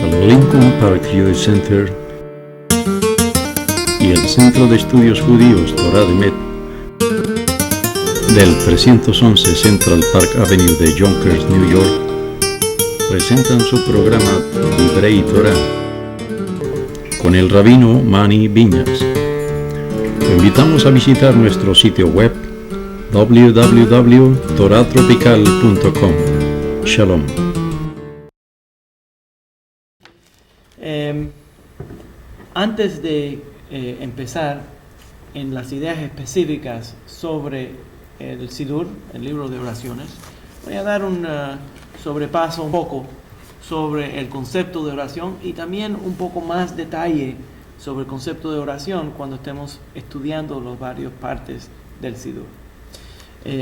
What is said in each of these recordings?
El Lincoln Park Jewish Center y el Centro de Estudios Judíos Torah de Met del 311 Central Park Avenue de Yonkers, New York, presentan su programa Divrei Torah con el rabino Mani Viñas. Te invitamos a visitar nuestro sitio web www.toratropical.com. Shalom. Antes de empezar en las ideas específicas sobre el Sidur, el libro de oraciones, voy a dar un sobrepaso un poco sobre el concepto de oración y también un poco más detalle sobre el concepto de oración cuando estemos estudiando las varias partes del Sidur.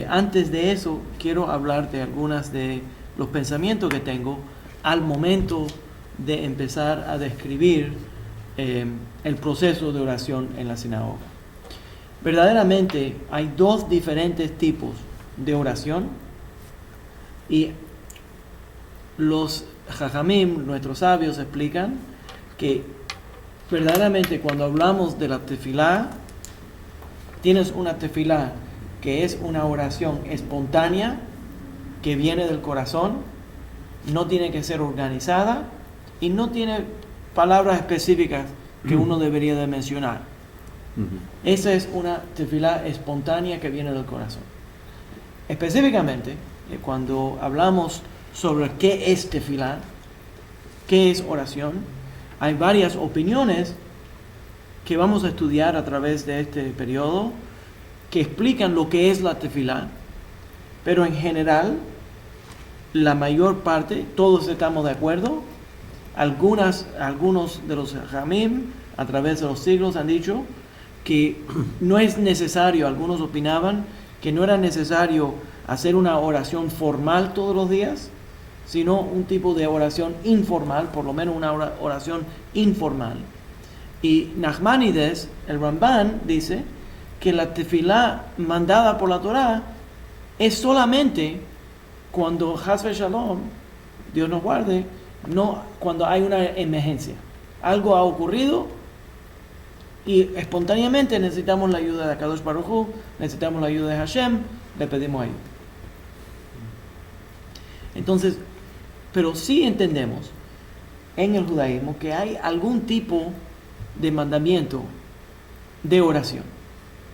Antes de eso, quiero hablar de algunas de los pensamientos que tengo al momento de empezar a describir el proceso de oración en la sinagoga. Verdaderamente hay dos diferentes tipos de oración y los Jajamim, nuestros sabios, explican que verdaderamente cuando hablamos de la tefilá, tienes una tefilá que es una oración espontánea que viene del corazón, no tiene que ser organizada y no tiene palabras específicas que uno debería de mencionar. Esa es una tefilá espontánea que viene del corazón. Específicamente, cuando hablamos sobre qué es tefilá, qué es oración, hay varias opiniones que vamos a estudiar a través de este periodo que explican lo que es la tefilá, pero en general, la mayor parte, todos estamos de acuerdo. Algunos de los Jajamim a través de los siglos han dicho que no es necesario, algunos opinaban que no era necesario hacer una oración formal todos los días, sino un tipo de oración informal, por lo menos una oración informal. Y Nachmanides, el Ramban, dice que la tefilá mandada por la Torá es solamente cuando Chas v'Shalom, Dios nos guarde, no cuando hay una emergencia. Algo ha ocurrido y espontáneamente necesitamos la ayuda de Akadosh Baruj Hu, necesitamos la ayuda de Hashem, le pedimos ayuda. Entonces, pero sí entendemos en el judaísmo que hay algún tipo de mandamiento de oración.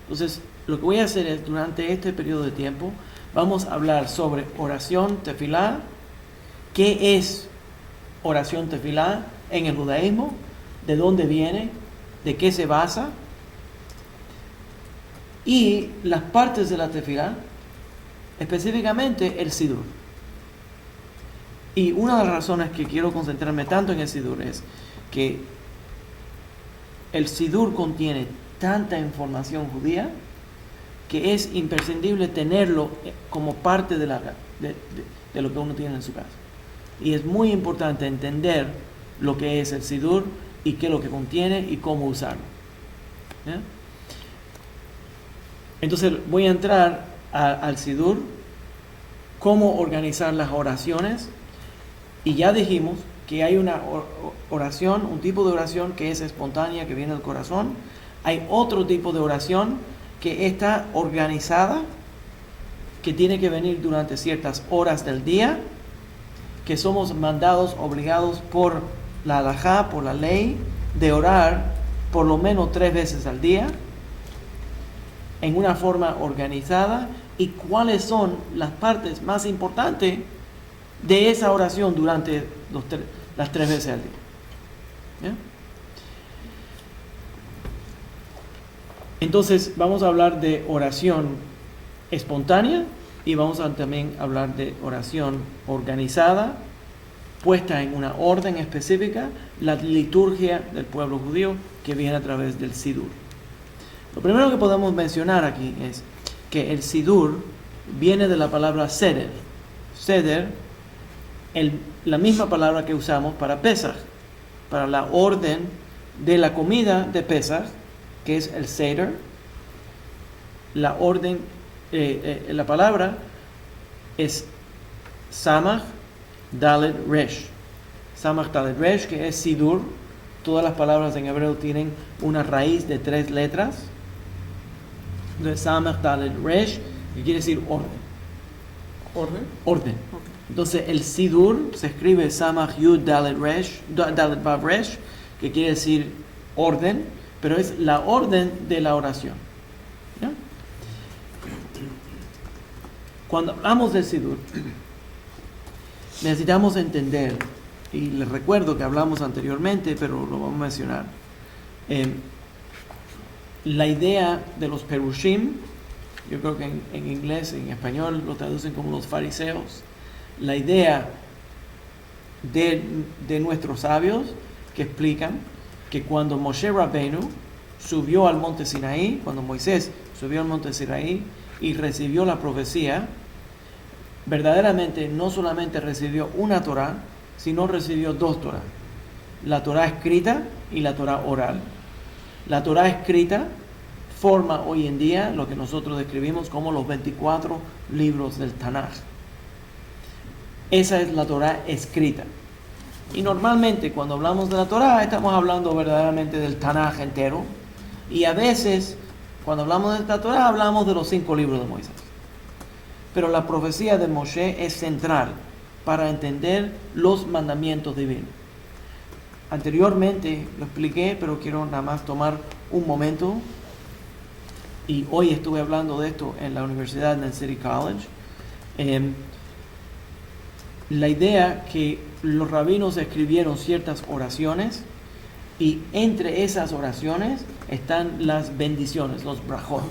Entonces, lo que voy a hacer es, durante este periodo de tiempo, vamos a hablar sobre oración tefilá, qué es oración tefilá en el judaísmo, de dónde viene, de qué se basa, y las partes de la tefilá, específicamente el sidur. Y una de las razones que quiero concentrarme tanto en el sidur es que el sidur contiene tanta información judía que es imprescindible tenerlo como parte de lo que uno tiene en su casa. Y es muy importante entender lo que es el sidur y qué es lo que contiene y cómo usarlo. ¿Ya? Entonces voy a entrar al sidur, cómo organizar las oraciones, y ya dijimos que hay una oración, un tipo de oración que es espontánea, que viene del corazón. Hay otro tipo de oración que está organizada, que tiene que venir durante ciertas horas del día, que somos mandados, obligados por la halajá, por la ley, de orar por lo menos 3 veces al día, en una forma organizada, y cuáles son las partes más importantes de esa oración durante las 3 veces al día. ¿Ya? Entonces vamos a hablar de oración espontánea y vamos a también hablar de oración organizada, puesta en una orden específica, la liturgia del pueblo judío que viene a través del Sidur. Lo primero que podemos mencionar aquí es que el Sidur viene de la palabra Seder. Seder, la misma palabra que usamos para Pesach, para la orden de la comida de Pesach, que es el Seder. La orden, la palabra es Samach Dalet Resh. Samach Dalet Resh, que es Sidur. Todas las palabras en hebreo tienen una raíz de 3 letras. Entonces, Samach Dalet Resh, que quiere decir orden. Orden. Okay. Entonces, el Sidur se escribe Samach Yud Dalet Resh, Dalet Vav Resh, que quiere decir orden, pero es la orden de la oración. ¿Ya? Cuando hablamos del Sidur, necesitamos entender, y les recuerdo que hablamos anteriormente, pero lo vamos a mencionar, la idea de los perushim. Yo creo que en inglés, en español lo traducen como los fariseos. La idea de nuestros sabios que explican que cuando Moshe Rabbeinu subió al monte Sinaí, cuando Moisés subió al monte Sinaí y recibió la profecía, verdaderamente no solamente recibió una Torá, sino recibió 2 Torá. La Torá escrita y la Torá oral. La Torá escrita forma hoy en día lo que nosotros describimos como los 24 libros del Tanaj. Esa es la Torá escrita. Y normalmente cuando hablamos de la Torá estamos hablando verdaderamente del Tanaj entero. Y a veces cuando hablamos de esta Torá hablamos de los 5 libros de Moisés. Pero la profecía de Moshe es central para entender los mandamientos divinos. Anteriormente lo expliqué, pero quiero nada más tomar un momento. Y hoy estuve hablando de esto en la Universidad de City College. La idea que los rabinos escribieron ciertas oraciones y entre esas oraciones están las bendiciones, los brajot.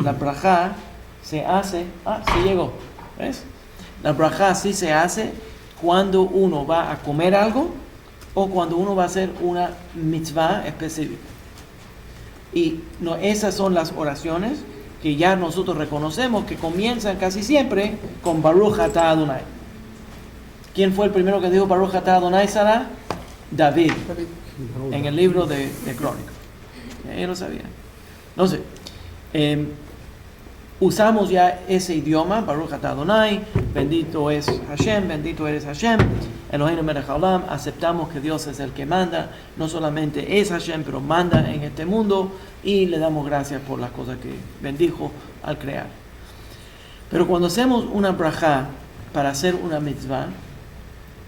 La brajá se hace, sí llegó, ¿ves? La brajá sí se hace cuando uno va a comer algo o cuando uno va a hacer una mitzvah específica. Y no, esas son las oraciones que ya nosotros reconocemos que comienzan casi siempre con Baruch atah Adonai. ¿Quién fue el primero que dijo Baruch atah Adonai Sarah? David, en el libro de Crónicas. Él lo sabía. Entonces, usamos ya ese idioma, Baruch atah Adonai, bendito es Hashem, bendito eres Hashem, Eloheinu melech haolam. Aceptamos que Dios es el que manda, no solamente es Hashem, pero manda en este mundo, y le damos gracias por las cosas que bendijo al crear. Pero cuando hacemos una brajá para hacer una mitzvah,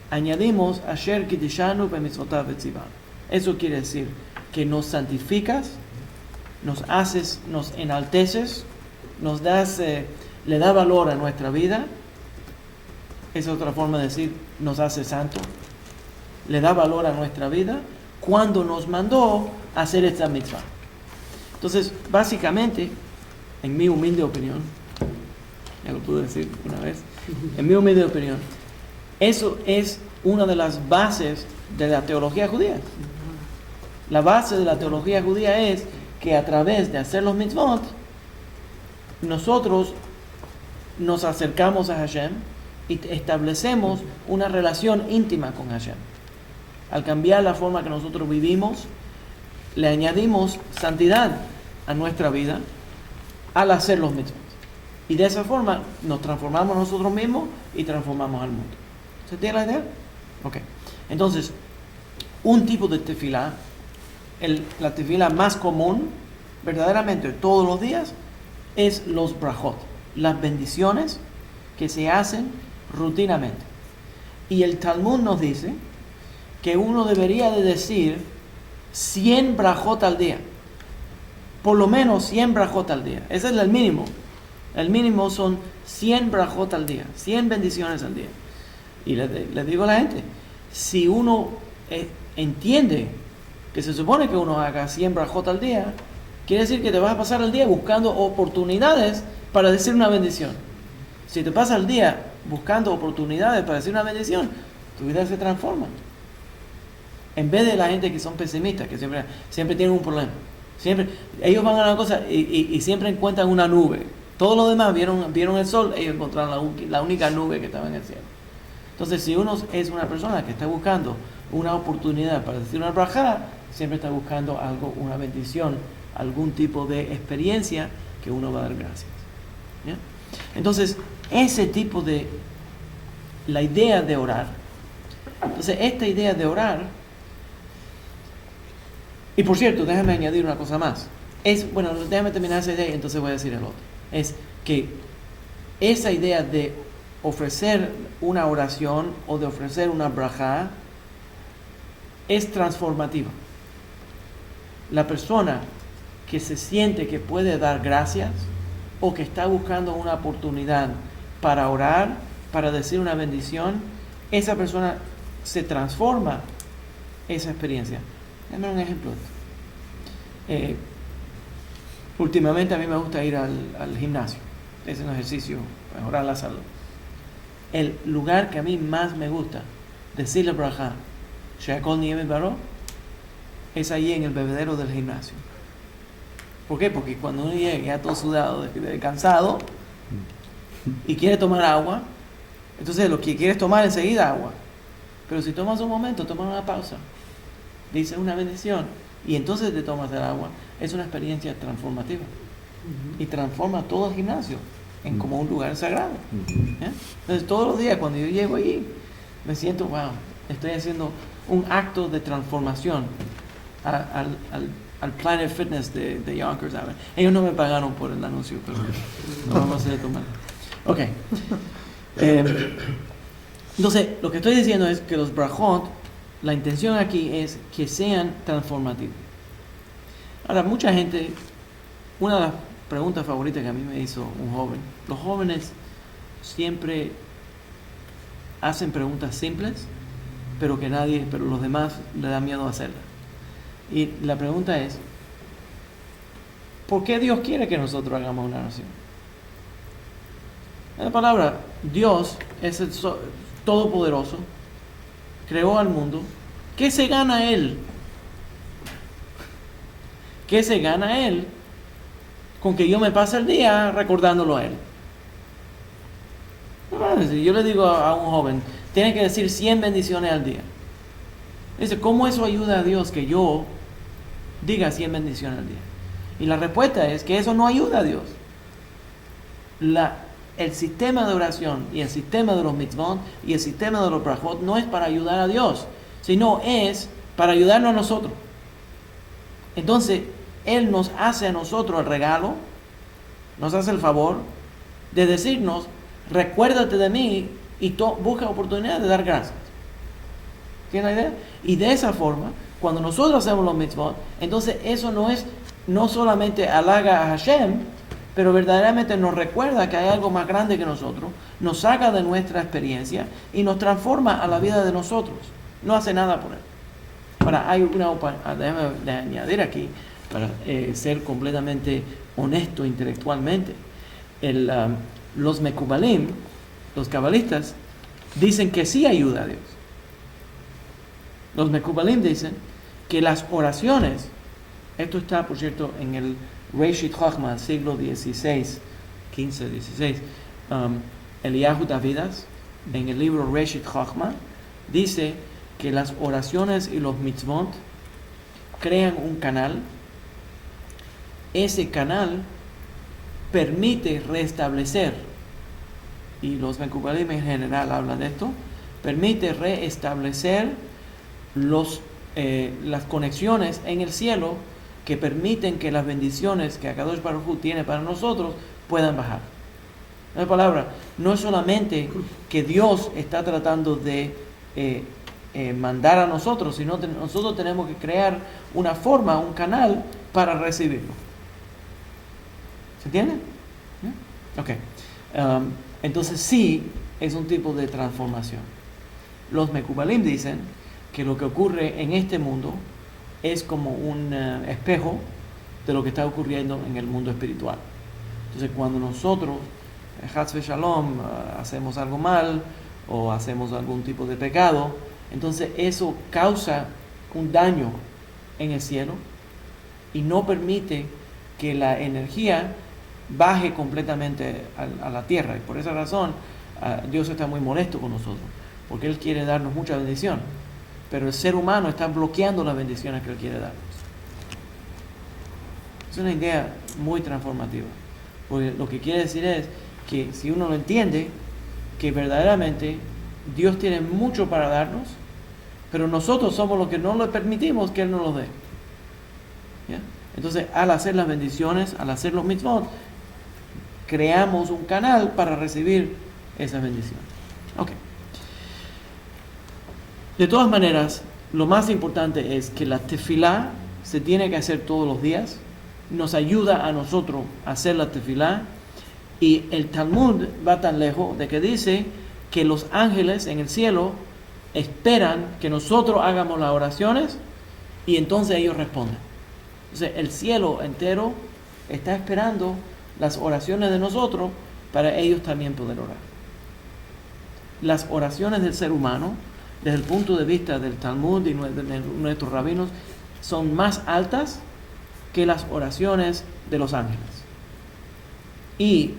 añadimos Asher Kiddushanu b'mitzvotav v'tzivav. Eso quiere decir que nos santificas, nos haces, nos enalteces, nos das, le da valor a nuestra vida. Es otra forma de decir, nos hace santo. Le da valor a nuestra vida cuando nos mandó a hacer esta mitzvah. Entonces, básicamente, en mi humilde opinión, ya lo pude decir una vez, en mi humilde opinión, eso es una de las bases de la teología judía. La base de la teología judía es que a través de hacer los mitzvot, nosotros nos acercamos a Hashem y establecemos una relación íntima con Hashem. Al cambiar la forma que nosotros vivimos, le añadimos santidad a nuestra vida al hacer los mitzvot. Y de esa forma nos transformamos nosotros mismos y transformamos al mundo. ¿Se entiende la idea? Ok. Entonces, un tipo de tefilá, la tefilá más común, verdaderamente todos los días, es los brajot, las bendiciones que se hacen rutinamente. Y el Talmud nos dice que uno debería de decir 100 brajot al día. Por lo menos 100 brajot al día. Ese es el mínimo. El mínimo son 100 brajot al día, 100 bendiciones al día. Y le digo a la gente, si uno entiende que se supone que uno haga 100 brajot al día, quiere decir que te vas a pasar el día buscando oportunidades para decir una bendición. Si te pasas el día buscando oportunidades para decir una bendición, tu vida se transforma. En vez de la gente que son pesimistas, que siempre tienen un problema. Ellos van a una cosa y siempre encuentran una nube. Todo lo demás vieron el sol, ellos encontraron la única nube que estaba en el cielo. Entonces, si uno es una persona que está buscando una oportunidad para decir una brajá, siempre está buscando algo, una bendición, algún tipo de experiencia que, que uno va a dar gracias. ¿Ya? Entonces, ese tipo de la idea de orar. Entonces, esta idea de orar, y por cierto, déjame añadir una cosa más. Déjame terminar esa idea y entonces voy a decir el otro. Es que esa idea de ofrecer una oración o de ofrecer una brajá es transformativa. La persona que se siente que puede dar gracias o que está buscando una oportunidad para orar, para decir una bendición, esa persona se transforma esa experiencia. Déjame un ejemplo de esto. Últimamente a mí me gusta ir al gimnasio. Es un ejercicio para mejorar la salud. El lugar que a mí más me gusta decir la brajá, Sheakol Nieve Baró, es ahí en el bebedero del gimnasio. ¿Por qué? Porque cuando uno llega ya todo sudado, cansado, y quiere tomar agua, entonces lo que quiere es tomar enseguida agua. Pero si tomas un momento, tomas una pausa, dices una bendición, y entonces te tomas el agua, es una experiencia transformativa. Y transforma todo el gimnasio en como un lugar sagrado. Entonces todos los días cuando yo llego allí, me siento, wow, estoy haciendo un acto de transformación al Planet Fitness de Yonkers. Ellos no me pagaron por el anuncio, pero no vamos a hacer tomar. Ok. Entonces, lo que estoy diciendo es que los brajot, la intención aquí es que sean transformativos. Ahora, mucha gente, una de las preguntas favoritas que a mí me hizo un joven, los jóvenes siempre hacen preguntas simples, pero los demás le da miedo hacerlas. Y la pregunta es, ¿por qué Dios quiere que nosotros hagamos una oración? En la palabra, Dios es el Todopoderoso, creó al mundo. ¿Qué se gana Él? ¿Qué se gana Él con que yo me pase el día recordándolo a Él? Si yo le digo a un joven, tiene que decir 100 bendiciones al día. Dice, ¿cómo eso ayuda a Dios que yo diga 100 bendiciones al día? Y la respuesta es que eso no ayuda a Dios. El sistema de oración y el sistema de los mitzvot y el sistema de los brajot no es para ayudar a Dios, sino es para ayudarnos a nosotros. Entonces, Él nos hace a nosotros el regalo, nos hace el favor de decirnos, recuérdate de mí y busca oportunidad de dar gracias. ¿Tienes la idea? Y de esa forma, cuando nosotros hacemos los mitzvot, entonces eso no solamente halaga a Hashem, pero verdaderamente nos recuerda que hay algo más grande que nosotros, nos saca de nuestra experiencia y nos transforma a la vida de nosotros. No hace nada por él. Ahora, hay déjame añadir aquí, para ser completamente honesto intelectualmente, los mekubalim, los cabalistas, dicen que sí ayuda a Dios. Los mekubalim dicen que las oraciones, esto está, por cierto, en el Reshit Chochma, siglo XVI, XV-XVI, Eliyahu Davidas, en el libro Reshit Chochma, dice que las oraciones y los mitzvot crean un canal. Ese canal permite restablecer, y los mekubalim en general hablan de esto, permite restablecer las conexiones en el cielo que permiten que las bendiciones que Akadosh Baruj Hu tiene para nosotros puedan bajar. En otra palabra, no es solamente que Dios está tratando de mandar a nosotros, sino nosotros tenemos que crear una forma, un canal para recibirlo. ¿Se entiende? Ok. Entonces sí es un tipo de transformación. Los mekubalim dicen que lo que ocurre en este mundo es como un espejo de lo que está ocurriendo en el mundo espiritual. Entonces cuando nosotros, Chas v'Shalom, hacemos algo mal o hacemos algún tipo de pecado, entonces eso causa un daño en el cielo y no permite que la energía baje completamente a la tierra. Y por esa razón Dios está muy molesto con nosotros, porque Él quiere darnos mucha bendición, pero el ser humano está bloqueando las bendiciones que Él quiere darnos. Es una idea muy transformativa, porque lo que quiere decir es que si uno lo entiende, que verdaderamente Dios tiene mucho para darnos, pero nosotros somos los que no le permitimos que Él nos lo dé. ¿Ya? Entonces, al hacer las bendiciones, al hacer los mitzvot, creamos un canal para recibir esas bendiciones. Ok. De todas maneras, lo más importante es que la tefilá se tiene que hacer todos los días. Nos ayuda a nosotros a hacer la tefilá. Y el Talmud va tan lejos de que dice que los ángeles en el cielo esperan que nosotros hagamos las oraciones y entonces ellos responden. Entonces el cielo entero está esperando las oraciones de nosotros para ellos también poder orar. Las oraciones del ser humano, desde el punto de vista del Talmud y de nuestros rabinos, son más altas que las oraciones de los ángeles. Y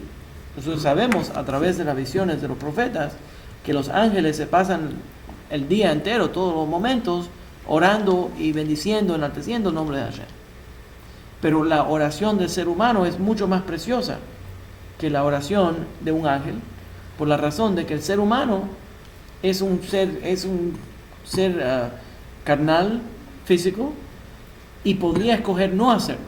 nosotros sabemos a través de las visiones de los profetas que los ángeles se pasan el día entero, todos los momentos, orando y bendiciendo, enalteciendo el nombre de Hashem. Pero la oración del ser humano es mucho más preciosa que la oración de un ángel, por la razón de que el ser humano es un ser carnal, físico, y podría escoger no hacerlo.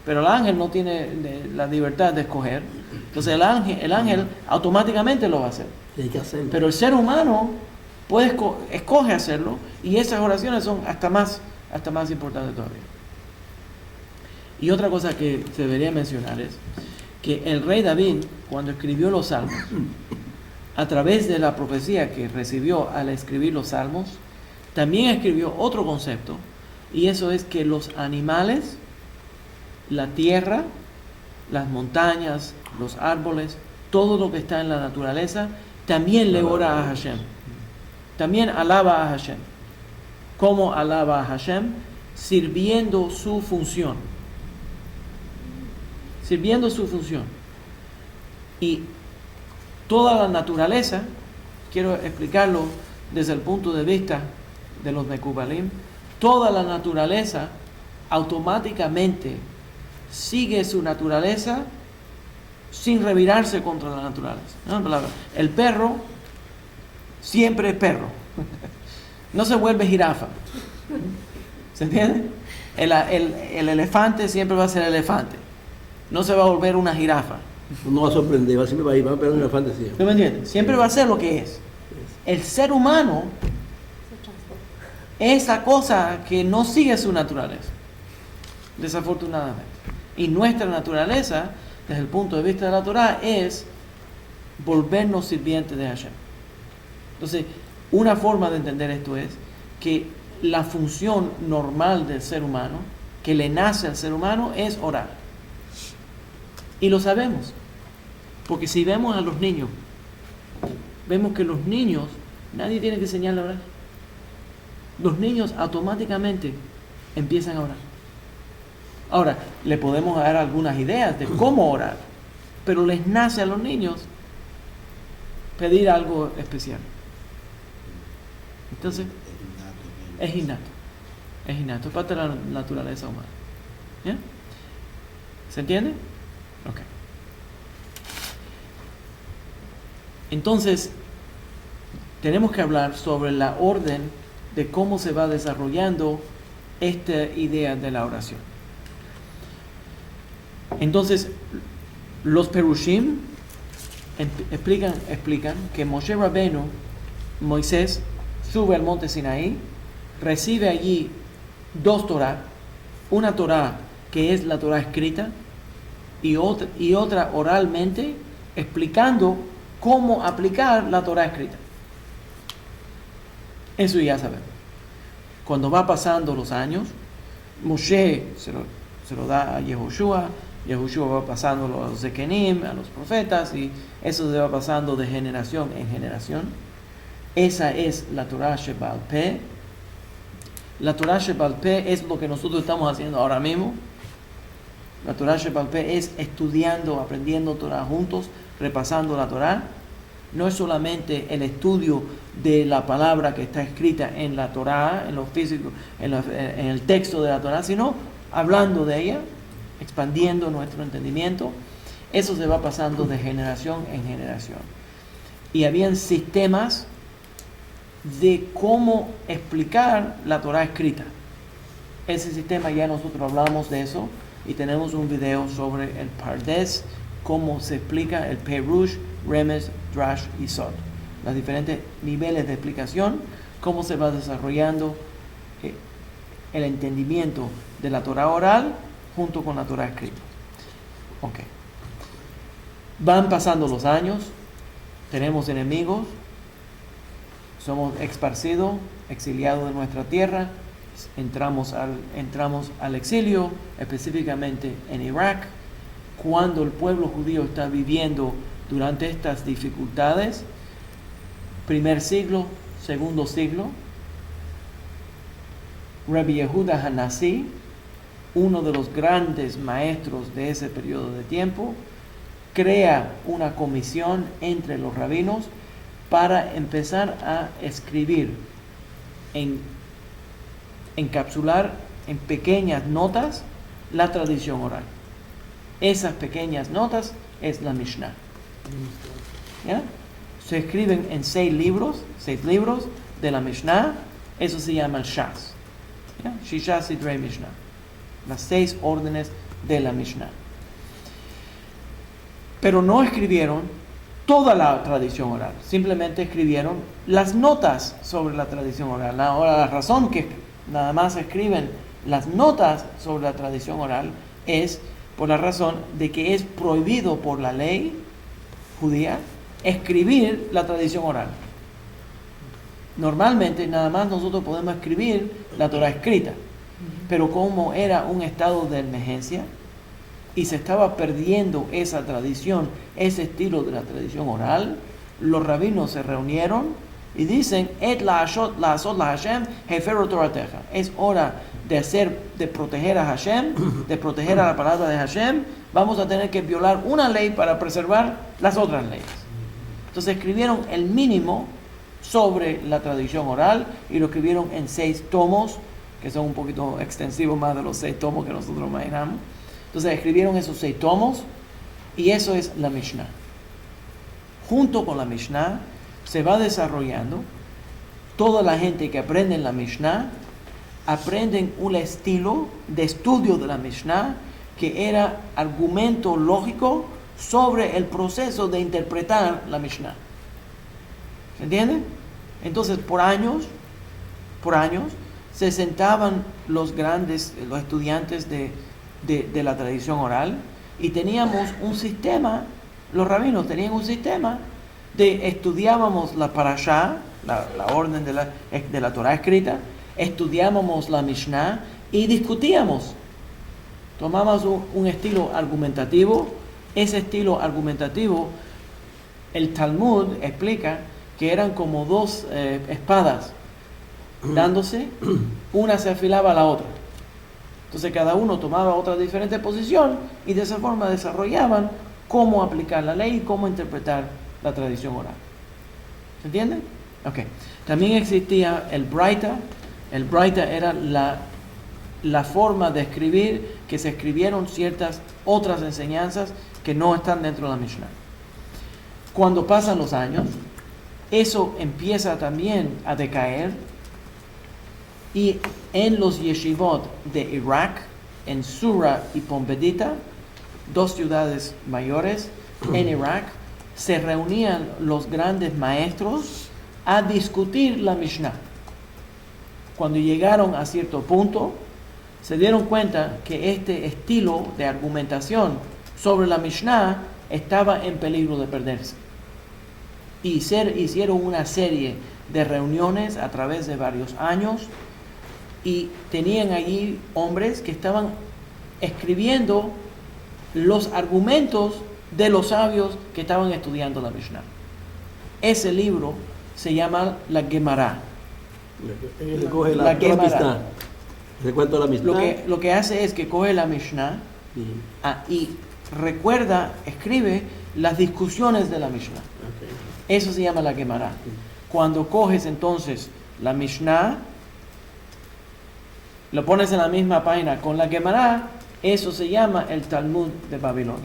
Pero el ángel no tiene la libertad de escoger. Entonces el ángel automáticamente lo va a hacer. Tiene que hacerlo. Pero el ser humano escoge hacerlo, y esas oraciones son hasta más importantes todavía. Y otra cosa que se debería mencionar es que el rey David, cuando escribió los salmos, a través de la profecía que recibió al escribir los salmos, también escribió otro concepto, y eso es que los animales, la tierra, las montañas, los árboles, todo lo que está en la naturaleza, también le ora a Hashem. También alaba a Hashem. ¿Cómo alaba a Hashem? Sirviendo su función. Sirviendo su función. Y toda la naturaleza, quiero explicarlo desde el punto de vista de los Mekubalim, toda la naturaleza automáticamente sigue su naturaleza sin revirarse contra la naturaleza. ¿No? El perro siempre es perro. No se vuelve jirafa. ¿Se entiende? El elefante siempre va a ser elefante. No se va a volver una jirafa. No va a sorprender, siempre va a ir, va a pegar un elefante siempre. ¿Tú me entiendes? Siempre va a ser lo que es. El ser humano es la cosa que no sigue su naturaleza, desafortunadamente. Y nuestra naturaleza, desde el punto de vista de la Torah, es volvernos sirvientes de Hashem. Entonces, una forma de entender esto es que la función normal del ser humano, que le nace al ser humano, es orar. Y lo sabemos, porque si vemos a los niños, vemos que los niños, nadie tiene que enseñarle a orar. Los niños automáticamente empiezan a orar. Ahora, le podemos dar algunas ideas de cómo orar, pero les nace a los niños pedir algo especial. Entonces, es innato, es parte de la naturaleza humana. ¿Ya? ¿Se entiende? Ok. Entonces, tenemos que hablar sobre la orden de cómo se va desarrollando esta idea de la oración. Entonces, los Perushim explican que Moshe Rabbeinu, Moisés, sube al monte Sinaí, recibe allí dos Torah, una Torah que es la Torah escrita y otra oralmente, explicando cómo aplicar la Torah escrita. Eso ya sabemos. Cuando va pasando los años, Moshe se lo da a Yehoshua, Yehoshua va pasando a los Zekenim, a los profetas, y eso se va pasando de generación en generación. Esa es la Torah Sheba'al Peh. La Torah Sheba'al Peh es lo que nosotros estamos haciendo ahora mismo. La Torah Sheba'al Peh es estudiando, aprendiendo Torah juntos, repasando la Torah. No es solamente el estudio de la palabra que está escrita en la Torah, en lo físico, en el texto de la Torah, sino hablando de ella, expandiendo nuestro entendimiento. Eso se va pasando de generación en generación. Y habían sistemas de cómo explicar la Torah escrita. Ese sistema ya nosotros hablamos de eso y tenemos un video sobre el Pardes, cómo se explica el Perush, Remes, Drash y Sod. Los diferentes niveles de explicación, cómo se va desarrollando el entendimiento de la Torah oral junto con la Torah escrita. Ok. Van pasando los años, tenemos enemigos, somos esparcidos, exiliados de nuestra tierra, entramos al exilio, específicamente en Irak. Cuando el pueblo judío está viviendo durante estas dificultades, primer siglo, segundo siglo, Rabbi Yehuda Hanassi, uno de los grandes maestros de ese periodo de tiempo, crea una comisión entre los rabinos para empezar a escribir, encapsular en pequeñas notas la tradición oral. Esas pequeñas notas es la Mishnah. ¿Ya? Se escriben en 6 libros de la Mishnah. Eso se llama el Shas. ¿Ya? Shisha Sidrei Mishnah. Las 6 órdenes de la Mishnah. Pero no escribieron toda la tradición oral. Simplemente escribieron las notas sobre la tradición oral. Ahora, la razón que nada más escriben las notas sobre la tradición oral es por la razón de que es prohibido por la ley judía escribir la tradición oral. Normalmente nada más nosotros podemos escribir la Torah escrita, pero como era un estado de emergencia y se estaba perdiendo esa tradición, ese estilo de la tradición oral, los rabinos se reunieron y dicen: Et la asot la Hashem hefero torateja. Es hora de proteger a Hashem, de proteger a la palabra de Hashem. Vamos a tener que violar una ley para preservar las otras leyes. Entonces escribieron el mínimo sobre la tradición oral y lo escribieron en 6 tomos, que son un poquito extensivos, más de los 6 tomos que nosotros imaginamos. Entonces escribieron esos 6 tomos y eso es la Mishnah. Junto con la Mishnah se va desarrollando, toda la gente que aprende en la Mishnah aprenden un estilo de estudio de la Mishnah que era argumento lógico sobre el proceso de interpretar la Mishnah. ¿Se entiende? Entonces por años se sentaban los estudiantes de la tradición oral y teníamos un sistema, los rabinos tenían un sistema de estudiábamos la parashá, la orden de la Torah escrita, estudiábamos la Mishnah y discutíamos. Tomamos un estilo argumentativo. Ese estilo argumentativo, el Talmud explica que eran como 2 espadas dándose, una se afilaba a la otra. Entonces cada uno tomaba otra diferente posición y de esa forma desarrollaban cómo aplicar la ley y cómo interpretar la tradición oral. ¿Se entiende? Ok. También existía el Braita. El Braita era la forma de escribir que se escribieron ciertas otras enseñanzas que no están dentro de la Mishnah. Cuando pasan los años, eso empieza también a decaer y en los yeshivot de Irak, en Sura y Pombedita, 2 ciudades mayores en Irak, se reunían los grandes maestros a discutir la Mishnah. Cuando llegaron a cierto punto, se dieron cuenta que este estilo de argumentación sobre la Mishnah estaba en peligro de perderse. Y hicieron una serie de reuniones a través de varios años y tenían allí hombres que estaban escribiendo los argumentos de los sabios que estaban estudiando la Mishnah. Ese libro se llama la Gemara. Coge la Gemara. ¿De cuánto la Mishnah? Lo que hace es que coge la Mishnah y recuerda, escribe las discusiones de la Mishnah. Okay. Eso se llama la Gemara. Cuando coges entonces la Mishnah, lo pones en la misma página con la Gemara, eso se llama el Talmud de Babilonia.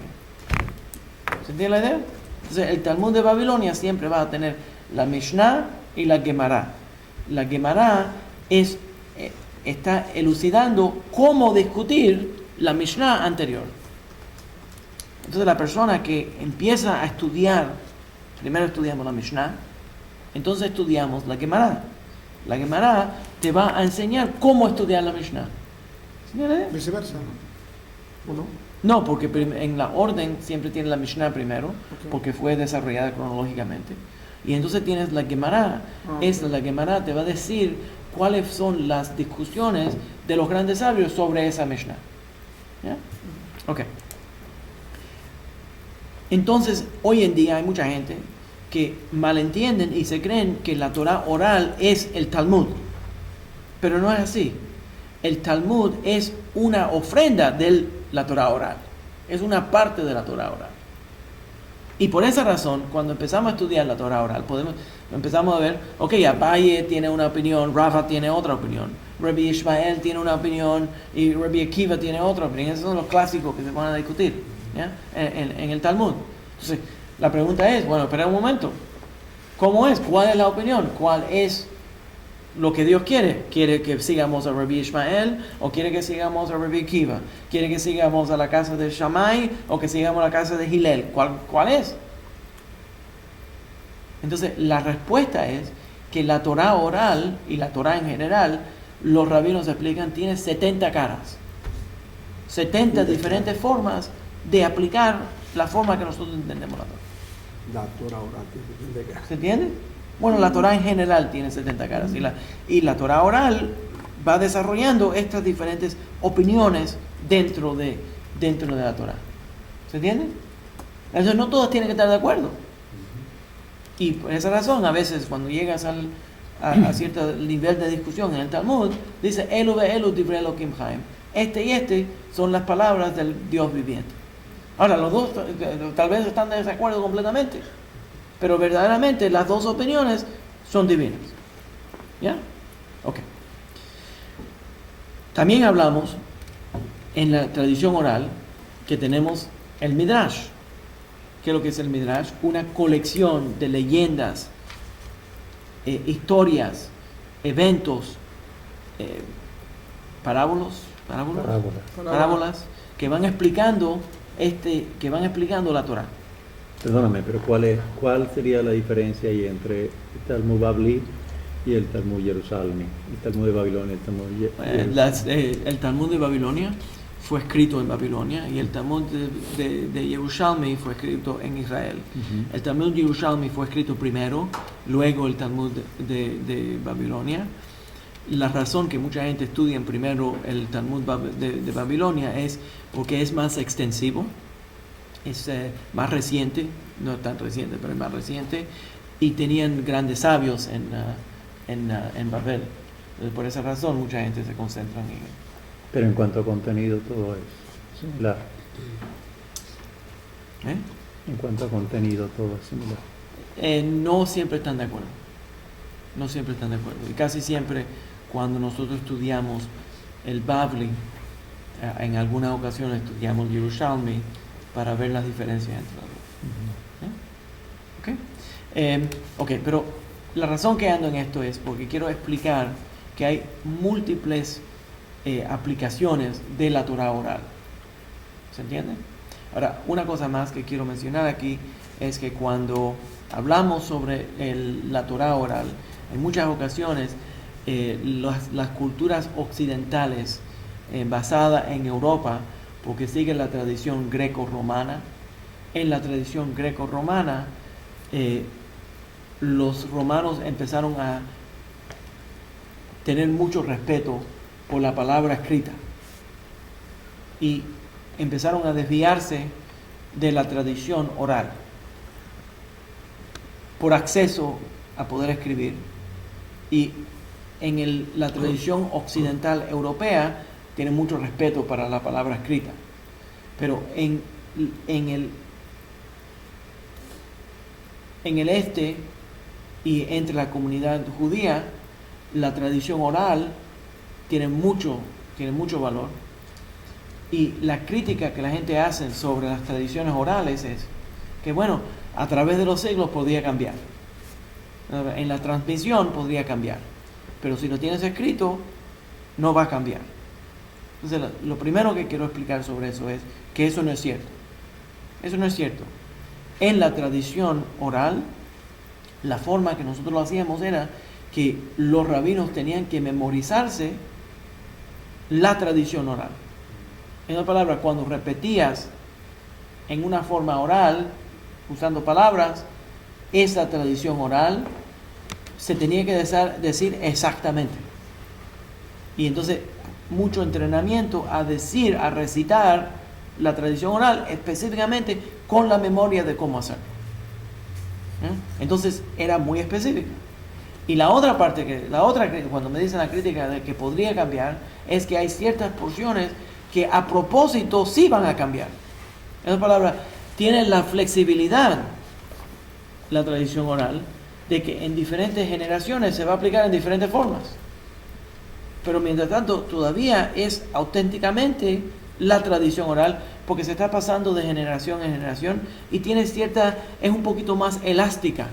¿Se entiende la idea? Entonces el Talmud de Babilonia siempre va a tener la Mishnah y la Gemara. la Gemara está elucidando cómo discutir la Mishnah anterior. Entonces la persona que empieza a estudiar, primero estudiamos la Mishnah, entonces estudiamos la Gemara. La Gemara te va a enseñar cómo estudiar la Mishnah. ¿Señores? Viceversa, ¿o no? No, porque en la orden siempre tienes la Mishnah primero, porque fue desarrollada cronológicamente. Y entonces tienes la Gemara. La Gemara te va a decir cuáles son las discusiones de los grandes sabios sobre esa Mishnah. ¿Ya? Ok. Entonces, hoy en día hay mucha gente que malentienden y se creen que la Torah oral es el Talmud. Pero no es así. El Talmud es una ofrenda de la Torah oral. Es una parte de la Torah oral. Y por esa razón, cuando empezamos a estudiar la Torah oral, empezamos a ver, ok, Abaye tiene una opinión, Rafa tiene otra opinión, Rabbi Ishmael tiene una opinión y Rabbi Akiva tiene otra opinión. Esos son los clásicos que se van a discutir, ¿ya? En el Talmud. Entonces, la pregunta es, bueno, espera un momento. ¿Cómo es? ¿Cuál es la opinión? ¿Cuál es lo que Dios quiere? ¿Quiere que sigamos a Rabbi Ishmael o quiere que sigamos a Rabbi Akiva? ¿Quiere que sigamos a la casa de Shammai o que sigamos a la casa de Hillel? ¿Cuál es? Entonces, la respuesta es que la Torah oral y la Torah en general, los rabinos explican, tiene 70 caras. 70 diferentes formas de aplicar la forma que nosotros entendemos la Torah. La Torah oral tiene 70 caras. ¿Se entiende? Bueno, la Torah en general tiene 70 caras y la Torah oral va desarrollando estas diferentes opiniones dentro de la Torah. ¿Se entiende? Entonces no todos tienen que estar de acuerdo. Y por esa razón, a veces cuando llegas a cierto nivel de discusión en el Talmud, dice Elu ve'elu divrei Elokim chaim. Este y este son las palabras del Dios viviente. Ahora, los dos tal vez están de desacuerdo completamente, pero verdaderamente las dos opiniones son divinas. ¿Ya? Ok. También hablamos en la tradición oral que tenemos el Midrash. ¿Qué es lo que es el Midrash? Una colección de leyendas, historias, eventos, parábolas que van explicando la Torah. Perdóname, pero ¿cuál sería la diferencia ahí entre el Talmud Babli y el Talmud Jerusalén? El Talmud de Babilonia, el Talmud El Talmud de Babilonia fue escrito en Babilonia y el Talmud de Jerusalén fue escrito en Israel. Uh-huh. El Talmud de Jerusalén fue escrito primero, luego el Talmud de Babilonia. La razón que mucha gente estudia primero el Talmud de Babilonia es porque es más extensivo, es más reciente, no tan reciente, pero es más reciente, y tenían grandes sabios en Babel. Por esa razón mucha gente se concentra en él. Pero en cuanto a contenido todo es similar. En cuanto a contenido todo es similar. No siempre están de acuerdo. No siempre están de acuerdo. Y casi siempre cuando nosotros estudiamos el Babli, en algunas ocasiones estudiamos el Yerushalmi para ver las diferencias entre los dos. Ok, pero la razón que ando en esto es porque quiero explicar que hay múltiples aplicaciones de la Torah oral. ¿Se entiende? Ahora, una cosa más que quiero mencionar aquí es que cuando hablamos sobre la Torah oral, en muchas ocasiones las culturas occidentales basadas en Europa, porque siguen la tradición greco-romana, en la tradición greco-romana los romanos empezaron a tener mucho respeto por la palabra escrita y empezaron a desviarse de la tradición oral por acceso a poder escribir, y en la tradición occidental europea tiene mucho respeto para la palabra escrita, pero en el este y entre la comunidad judía la tradición oral tiene mucho valor, y la crítica que la gente hace sobre las tradiciones orales es que, bueno, a través de los siglos podría cambiar, en la transmisión podría cambiar, pero si lo tienes escrito, no va a cambiar. Entonces, lo primero que quiero explicar sobre eso es que eso no es cierto. Eso no es cierto. En la tradición oral, la forma que nosotros lo hacíamos era que los rabinos tenían que memorizarse la tradición oral. En otras palabras, cuando repetías en una forma oral, usando palabras, esa tradición oral se tenía que decir exactamente. Y entonces, mucho entrenamiento a decir, a recitar la tradición oral, específicamente con la memoria de cómo hacerlo. Entonces, era muy específico. Y la otra parte, cuando me dicen la crítica de que podría cambiar, es que hay ciertas porciones que a propósito sí van a cambiar. En otras palabras, tiene la flexibilidad, la tradición oral, de que en diferentes generaciones se va a aplicar en diferentes formas. Pero mientras tanto, todavía es auténticamente la tradición oral, porque se está pasando de generación en generación y tiene es un poquito más elástica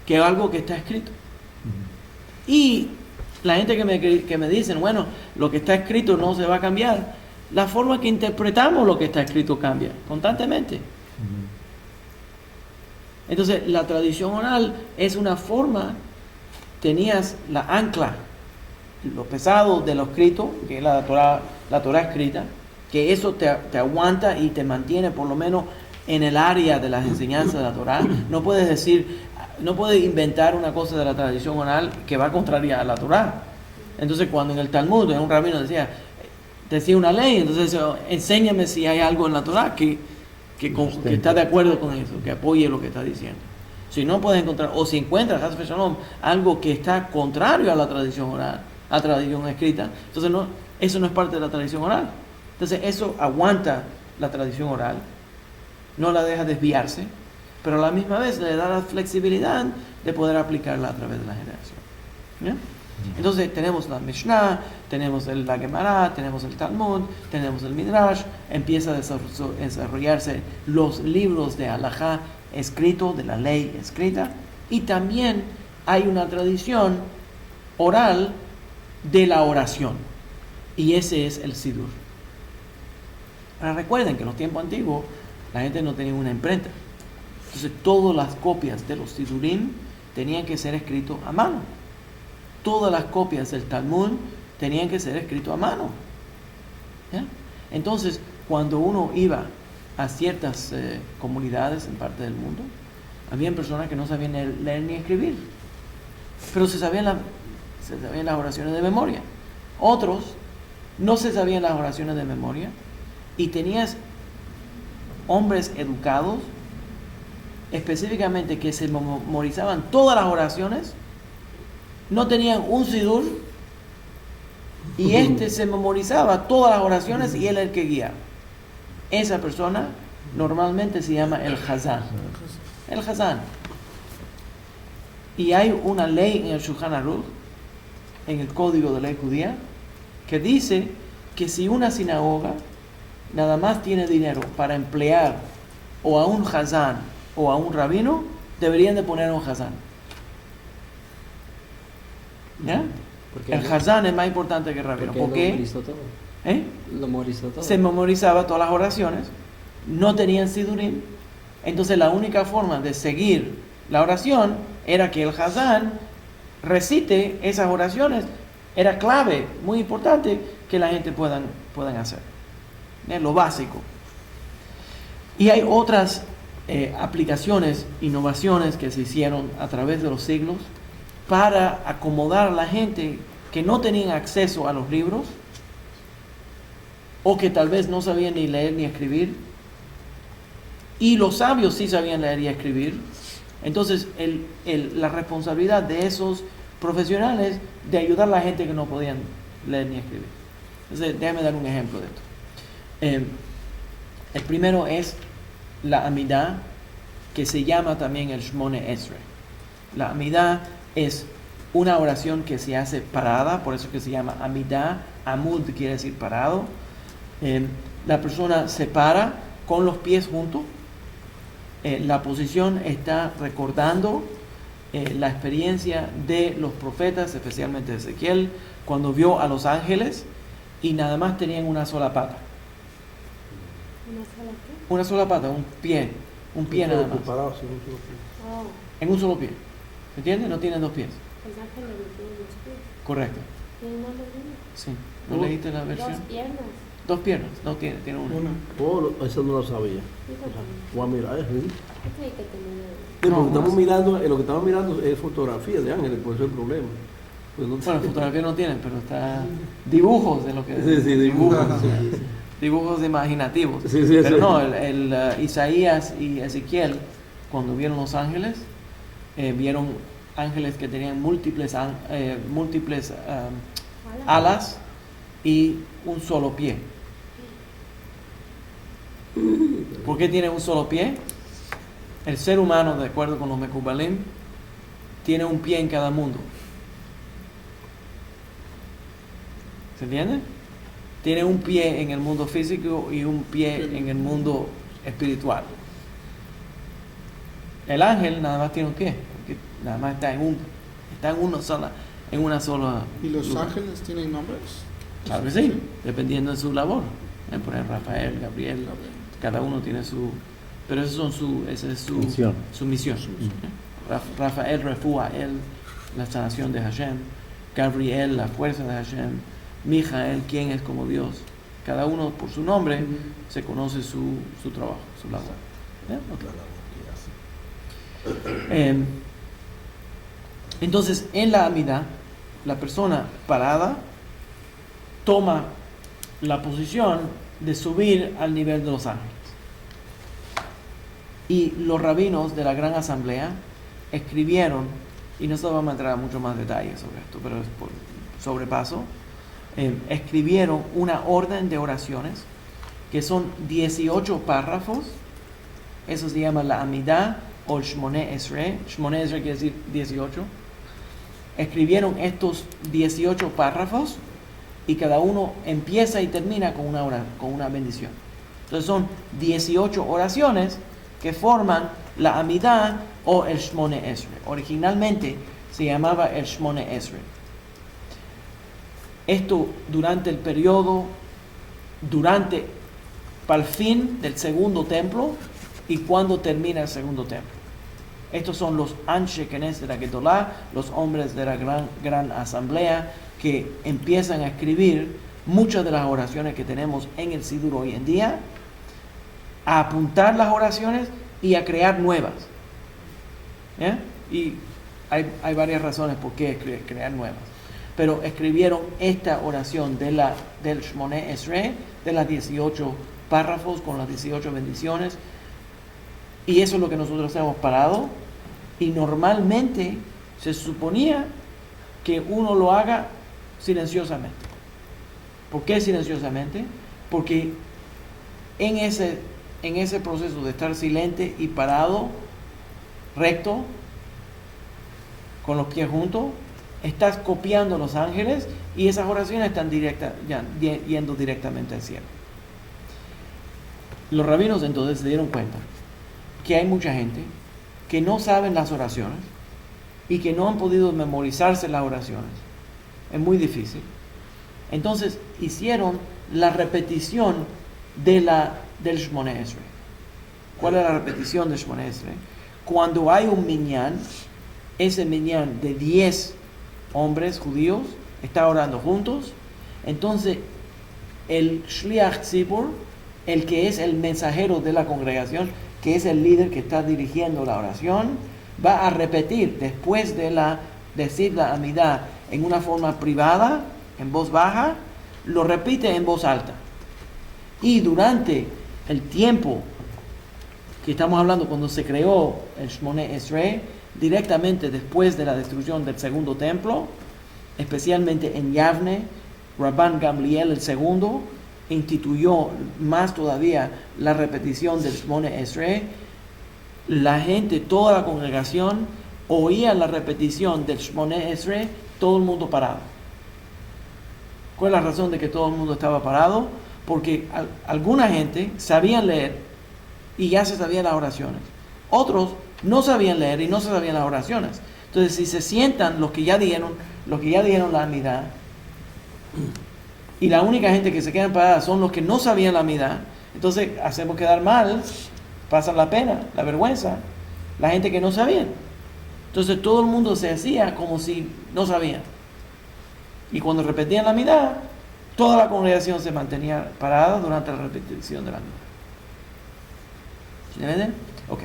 que algo que está escrito. Y la gente que me dicen, bueno, lo que está escrito no se va a cambiar, la forma que interpretamos lo que está escrito cambia constantemente. Entonces, la tradición oral es una forma, tenías la ancla, lo pesado de lo escrito, que es la Torah escrita, que eso te aguanta y te mantiene por lo menos en el área de las enseñanzas de la Torah. No puedes inventar una cosa de la tradición oral que va contraria a la Torah. Entonces, cuando en el Talmud un rabino decía una ley, entonces enséñame si hay algo en la Torah que está de acuerdo con eso, que apoye lo que está diciendo. Si no puedes encontrar, o si encuentras algo que está contrario a la tradición oral, a la tradición escrita, entonces eso no es parte de la tradición oral. Entonces eso aguanta la tradición oral, no la deja desviarse, pero a la misma vez le da la flexibilidad de poder aplicarla a través de la generación. ¿Bien? Entonces tenemos la Mishnah, tenemos la Gemara, tenemos el Talmud, tenemos el Midrash, empieza a desarrollarse los libros de Halajá escrito, de la ley escrita, y también hay una tradición oral de la oración, y ese es el Sidur. Ahora recuerden que en los tiempos antiguos la gente no tenía una imprenta, entonces todas las copias de los Sidurim tenían que ser escritos a mano. Todas las copias del Talmud tenían que ser escritas a mano. ¿Ya? Entonces, cuando uno iba a ciertas comunidades en parte del mundo, había personas que no sabían leer ni escribir, pero se sabían las oraciones de memoria. Otros no se sabían las oraciones de memoria y tenías hombres educados, específicamente que se memorizaban todas las oraciones. No tenían un sidur y se memorizaba todas las oraciones y él el que guía. Esa persona normalmente se llama el Hazán. El Hazán. Y hay una ley en el Shulchan Aruch, en el Código de Ley Judía, que dice que si una sinagoga nada más tiene dinero para emplear o a un Hazán o a un rabino, deberían de poner a un Hazán. ¿Ya? El Hazán es más importante que el rabino. Porque lo memorizó todo. Lo memorizó todo. Se memorizaba todas las oraciones, no tenían sidurim, entonces la única forma de seguir la oración era que el Hazán recite esas oraciones. Era clave, muy importante, que la gente puedan hacer. Es lo básico. Y hay otras aplicaciones, innovaciones que se hicieron a través de los siglos para acomodar a la gente que no tenían acceso a los libros o que tal vez no sabían ni leer ni escribir, y los sabios sí sabían leer y escribir. Entonces la responsabilidad de esos profesionales de ayudar a la gente que no podían leer ni escribir. Entonces déjame dar un ejemplo de esto. El primero es la Amidah, que se llama también el Shmone Esrei. La Amidah es una oración que se hace parada, por eso que se llama Amidah. Amud quiere decir parado. La persona se para con los pies juntos. La posición está recordando la experiencia de los profetas, especialmente Ezequiel, cuando vio a los ángeles y nada más tenían una sola pata. ¿Una sola qué? Una sola pata, un pie nada más. Parados en un solo pie. Oh, En un solo pie. ¿Se entiende? No tienen dos pies. los ángeles no tienen los pies. Correcto. Tienen más de uno. Sí. ¿No leíste la versión? Dos piernas. Dos piernas. No tiene una. Oh, eso no lo sabía. Fíjate. Voy a mirar, ¿sí? Eso hay que tener. Sí, No, porque no estamos sé. mirando, lo que estamos mirando es fotografía de ángeles, por eso es el problema. Pues no- Bueno, fotografía no tienen, pero está dibujos de lo que... Sí, sí, dibujos. Dibujos imaginativos. Sí, sí, Pero sí. no, Isaías y Ezequiel, cuando vieron los ángeles, vieron ángeles que tenían múltiples alas y un solo pie. ¿Por qué tiene un solo pie? El ser humano, de acuerdo con los Mekubalim, tiene un pie en cada mundo. ¿Se entiende? Tiene un pie en el mundo físico y un pie en el mundo espiritual. El ángel nada más tiene un pie, porque nada más está en una sola. ¿Y los lugar. ángeles tienen nombres? Claro que sí, dependiendo de su labor. Por ejemplo, Rafael, Gabriel, cada uno tiene su... Pero esa es su Misión. su misión. Rafael, Refuael, la sanación de Hashem. Gabriel, la fuerza de Hashem. Mijael, quien es como Dios. Cada uno por su nombre se conoce su trabajo, su labor. ¿Ya? Ok. Entonces, en la Amidá, la persona parada toma la posición de subir al nivel de los ángeles. Y los rabinos de la Gran Asamblea escribieron, y no se vamos a entrar a mucho más detalles sobre esto, pero es por sobrepaso, escribieron una orden de oraciones que son 18 párrafos. Eso se llama la Amidá o Shmoneh Esrei. Shmoneh Esrei quiere decir 18. Escribieron estos 18 párrafos y cada uno empieza y termina con una bendición. Entonces son 18 oraciones que forman la Amidá o el Shmoneh Esrei. Originalmente se llamaba el Shmoneh Esrei. Esto durante el periodo, para el fin del segundo templo y cuando termina el segundo templo. Estos son los Anshe Kenes de la Gedolá, los hombres de la gran asamblea que empiezan a escribir muchas de las oraciones que tenemos en el Sidur hoy en día, a apuntar las oraciones y a crear nuevas. ¿Ya? Y hay varias razones por qué crear nuevas. Pero escribieron esta oración del Shmoneh Esrei, de las 18 párrafos con las 18 bendiciones. Y eso es lo que nosotros hemos parado. Y normalmente se suponía que uno lo haga silenciosamente. ¿Por qué silenciosamente? Porque en ese proceso de estar silente y parado, recto, con los pies juntos, estás copiando los ángeles y esas oraciones están yendo directamente al cielo. Los rabinos entonces se dieron cuenta que hay mucha gente que no saben las oraciones y que no han podido memorizarse las oraciones. Es muy difícil. Entonces hicieron la repetición del Shmoneh Esrei. ¿Cuál es la repetición del Shmoneh Esrei? Cuando hay un minyan, ese minyan de 10 hombres judíos está orando juntos, entonces el Shliach Tzibur, el que es el mensajero de la congregación, que es el líder que está dirigiendo la oración, va a repetir después de decir la Amidá en una forma privada, en voz baja, lo repite en voz alta. Y durante el tiempo que estamos hablando, cuando se creó el Shmoneh Esrei, directamente después de la destrucción del segundo templo, especialmente en Yavne, Rabban Gamliel el segundo instituyó más todavía la repetición del Shmoneh Esrei. La gente, toda la congregación, oía la repetición del Shmoneh Esrei, todo el mundo parado. ¿Cuál es la razón de que todo el mundo estaba parado? Porque alguna gente sabían leer y ya se sabían las oraciones. Otros no sabían leer y no se sabían las oraciones. Entonces, si se sientan los que ya dieron la amidad, y la única gente que se quedan paradas son los que no sabían la amidad, entonces hacemos quedar mal, pasan la pena, la vergüenza, la gente que no sabía. Entonces todo el mundo se hacía como si no sabían. Y cuando repetían la amidad, toda la congregación se mantenía parada durante la repetición de la amidad. ¿Se entiende? Ok.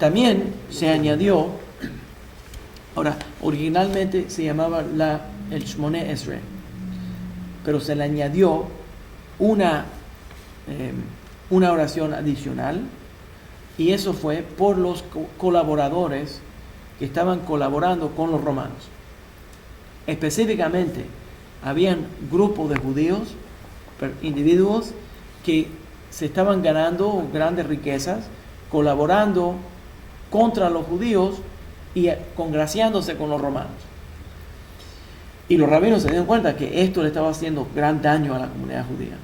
También se añadió, ahora, originalmente se llamaba el Shmoneh Esrei, pero se le añadió una oración adicional, y eso fue por los colaboradores que estaban colaborando con los romanos. Específicamente, habían grupos de judíos, individuos que se estaban ganando grandes riquezas, colaborando contra los judíos y congraciándose con los romanos. Y los rabinos se dieron cuenta que esto le estaba haciendo gran daño a la comunidad judía,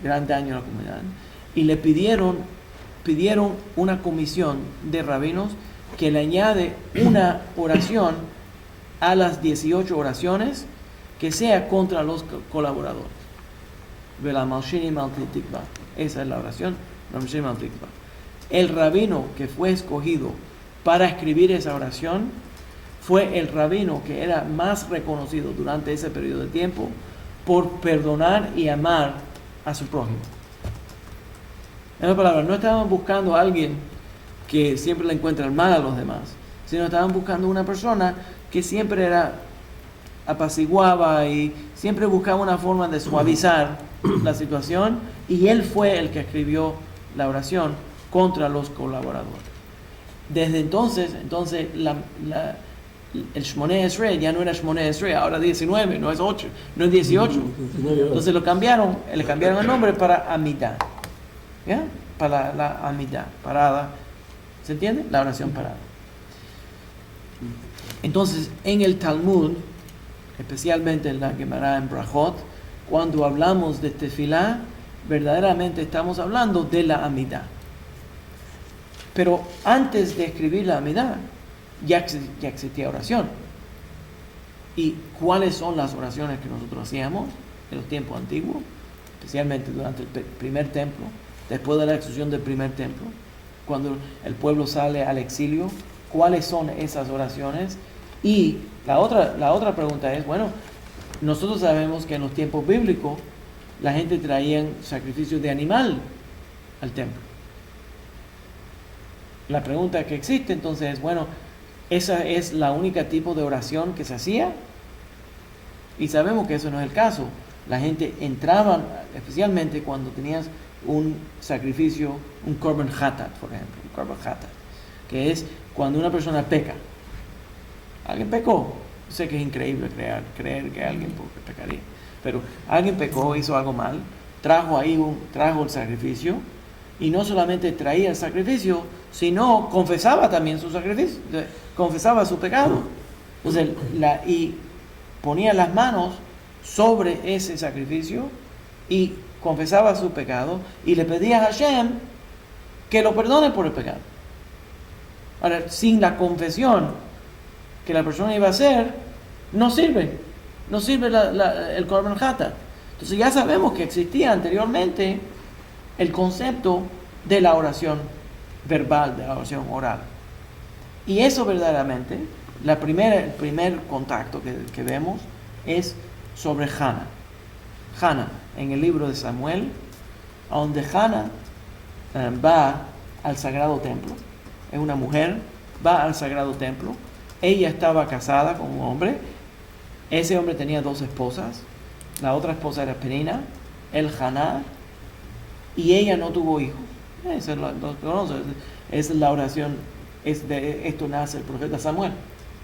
gran daño a la comunidad. Y le pidieron una comisión de rabinos que le añade una oración a las 18 oraciones que sea contra los colaboradores. Esa es la oración. El rabino que fue escogido para escribir esa oración fue el rabino que era más reconocido durante ese periodo de tiempo por perdonar y amar a su prójimo. En otras palabras, no estaban buscando a alguien que siempre le encuentra el mal a los demás, sino estaban buscando una persona que siempre apaciguaba y siempre buscaba una forma de suavizar la situación, y él fue el que escribió la oración contra los colaboradores. Desde entonces el Shmoneh Esrei ya no era Shmoneh Esrei, ahora 19, no es 8, no es 18. Entonces le cambiaron el nombre para Amidah. ¿Ya? Para la Amidah, parada. ¿Se entiende? La oración parada. Entonces, en el Talmud, especialmente en la Gemara en Brajot, cuando hablamos de Tefilá, verdaderamente estamos hablando de la Amidah. Pero antes de escribir la Amidah, ya existía oración. ¿Y cuáles son las oraciones que nosotros hacíamos en los tiempos antiguos? Especialmente durante el primer templo, después de la destrucción del primer templo, cuando el pueblo sale al exilio. ¿Cuáles son esas oraciones? Y la otra pregunta es, bueno, nosotros sabemos que en los tiempos bíblicos la gente traía sacrificios de animal al templo. La pregunta que existe entonces es, bueno, ¿esa es la única tipo de oración que se hacía? Y sabemos que eso no es el caso. La gente entraba, especialmente cuando tenías un sacrificio, un korban hatat, por ejemplo, un korban hatat, que es cuando una persona peca. Alguien pecó. Sé que es increíble creer que alguien pecaría, pero alguien pecó, hizo algo mal, trajo el sacrificio, y no solamente traía el sacrificio, sino confesaba también su sacrificio, confesaba su pecado. Entonces, y ponía las manos sobre ese sacrificio y confesaba su pecado y le pedía a Hashem que lo perdone por el pecado. Ahora, sin la confesión que la persona iba a hacer, no sirve el korban hatat. Entonces ya sabemos que existía anteriormente el concepto de la oración verbal, de la oración oral. Y eso verdaderamente, el primer contacto que vemos es sobre Hannah. Hannah, en el libro de Samuel, donde Hannah va al sagrado templo. Es una mujer, va al sagrado templo. Ella estaba casada con un hombre. Ese hombre tenía 2 esposas. La otra esposa era Penina, el Haná, y ella no tuvo hijos. Esa es la oración, esto nace el profeta Samuel.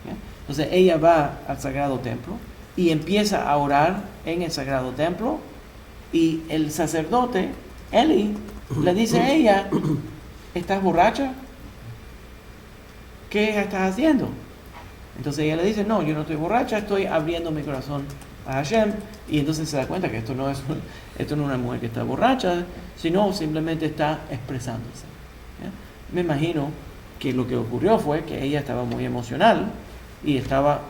¿Ya? Entonces ella va al sagrado templo y empieza a orar en el sagrado templo, y el sacerdote, Eli, le dice a ella: ¿estás borracha? ¿Qué estás haciendo? Entonces ella le dice: no, yo no estoy borracha, estoy abriendo mi corazón a Hashem. Y entonces se da cuenta que esto no es una mujer que está borracha, sino simplemente está expresándose. ¿Ya? Me imagino que lo que ocurrió fue que ella estaba muy emocional y estaba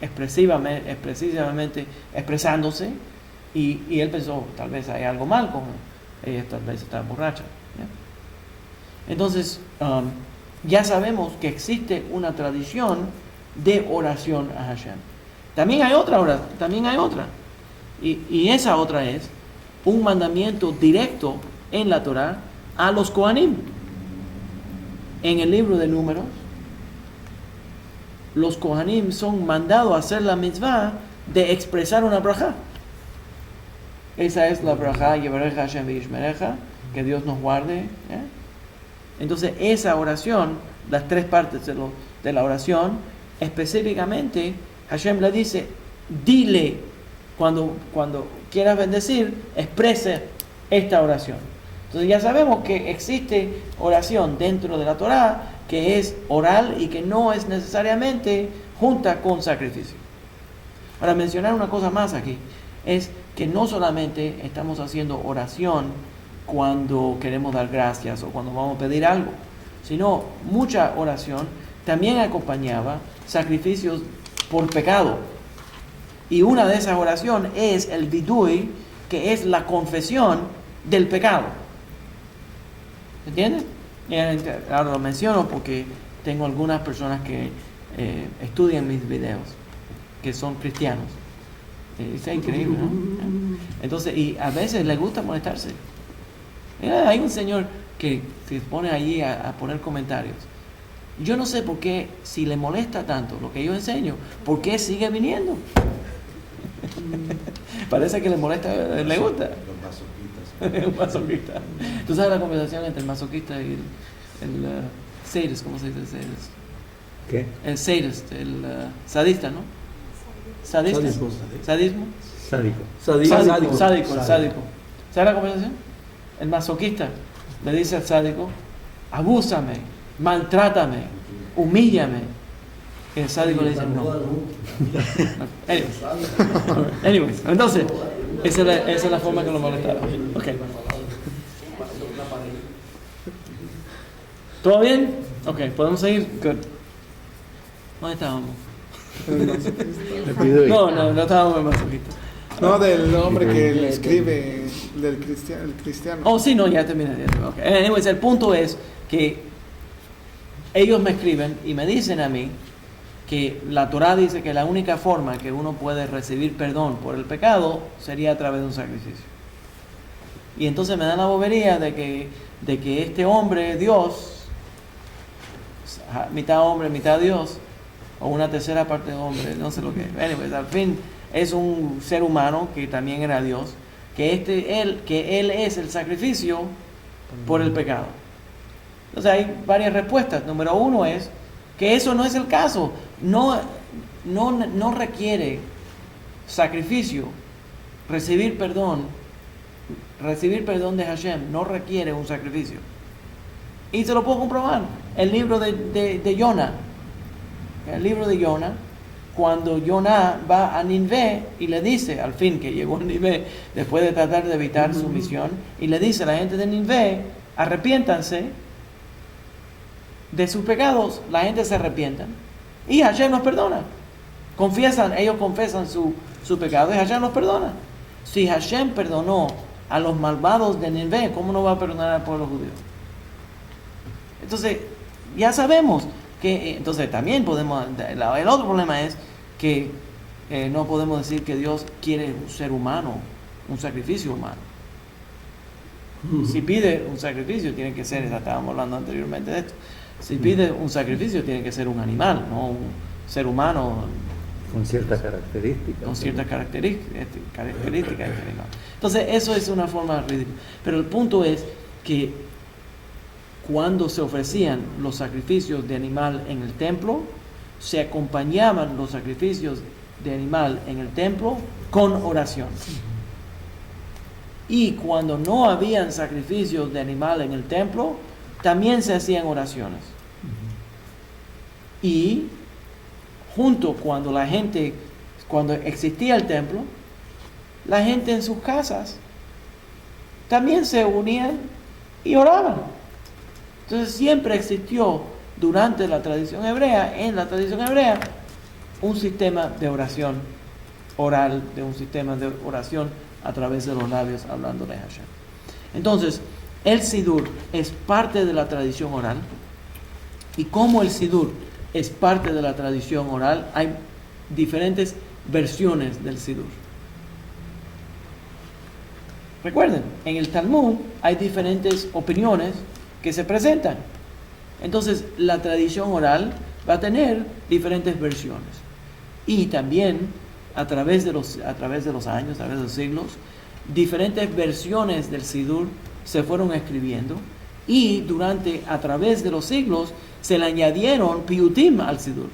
expresivamente expresándose, y él pensó, tal vez hay algo mal con ella, tal vez está borracha. ¿Ya? Entonces, ya sabemos que existe una tradición de oración a Hashem. También hay otra, y esa otra es un mandamiento directo en la Torah a los Kohanim. En el libro de Números, los Kohanim son mandados a hacer la mitzvah de expresar una braja. Esa es la braja, Yevareja Hashem v'yishmereja, que Dios nos guarde. Entonces, esa oración, las tres partes de la oración, específicamente, Hashem le dice, dile, cuando quieras bendecir, exprese esta oración. Entonces ya sabemos que existe oración dentro de la Torah que es oral y que no es necesariamente junta con sacrificio. Para mencionar una cosa más aquí, es que no solamente estamos haciendo oración cuando queremos dar gracias o cuando vamos a pedir algo, sino mucha oración también acompañaba sacrificios por pecado. Y una de esas oraciones es el vidui, que es la confesión del pecado. ¿Entiendes? Ahora lo menciono porque tengo algunas personas que estudian mis videos, que son cristianos. Es increíble, ¿no? Entonces, y a veces les gusta molestarse. Mira, hay un señor que se pone allí a poner comentarios. Yo no sé por qué, si le molesta tanto lo que yo enseño, ¿por qué sigue viniendo? Parece que le molesta, le gusta. Los masoquistas. ¿Tú sabes la conversación entre el masoquista y el sadist? ¿Cómo se dice sadist? ¿Qué? El sadist, el sadista, ¿no? ¿Sadista? ¿Sadismo? Sádico. Sádico. ¿Sabes la conversación? El masoquista le dice al sádico, abúsame, maltrátame, humíllame. Y el sádico le dice, no. Anyways, entonces, esa es la forma que lo molestaba. Okay. ¿Todo bien? Ok, ¿podemos seguir? Good. ¿Dónde estábamos? No estábamos en masoquista. No, del hombre que le escribe, el cristiano. Oh, sí, no, ya terminé. Okay. Anyways, el punto es que ellos me escriben y me dicen a mí que la Torah dice que la única forma que uno puede recibir perdón por el pecado sería a través de un sacrificio. Y entonces me dan la bobería de que este hombre, Dios, mitad hombre, mitad Dios, o una tercera parte de hombre, no sé lo que es. Anyways, al fin es un ser humano que también era Dios, que él es el sacrificio por el pecado. Entonces hay varias respuestas. Número uno es que eso no es el caso. No requiere sacrificio. Recibir perdón de Hashem no requiere un sacrificio. Y se lo puedo comprobar. El libro de Jonah. El libro de Jonah, cuando Jonah va a Nínive y le dice, al fin que llegó a Nínive, después de tratar de evitar su misión, y le dice a la gente de Nínive, arrepiéntanse de sus pecados. La gente se arrepienta y Hashem nos perdona. Ellos confiesan su pecado y Hashem nos perdona. Si Hashem perdonó a los malvados de Nínive, ¿cómo no va a perdonar al pueblo judío? Entonces, ya sabemos que, entonces también podemos, el otro problema es que no podemos decir que Dios quiere un ser humano, un sacrificio humano. Si pide un sacrificio, tiene que ser, estábamos hablando anteriormente de esto, si pide un sacrificio, tiene que ser un animal, no un ser humano con ciertas características. Con ciertas características. Entonces, eso es una forma ridícula. Pero el punto es que cuando se ofrecían los sacrificios de animal en el templo, se acompañaban los sacrificios de animal en el templo con oración. Y cuando no habían sacrificios de animal en el templo, también se hacían oraciones. Y cuando existía el templo, la gente en sus casas también se unían y oraban. Entonces siempre existió durante la tradición hebrea, en la tradición hebrea, un sistema de oración oral, de un sistema de oración a través de los labios hablando de Hashem. Entonces, el Sidur es parte de la tradición oral, y como el Sidur es parte de la tradición oral, hay diferentes versiones del Sidur. Recuerden, en el Talmud hay diferentes opiniones que se presentan. Entonces, la tradición oral va a tener diferentes versiones. Y también, a través de los años, a través de los siglos, diferentes versiones del Sidur se fueron escribiendo. Y a través de los siglos, se le añadieron piyutim al Sidur.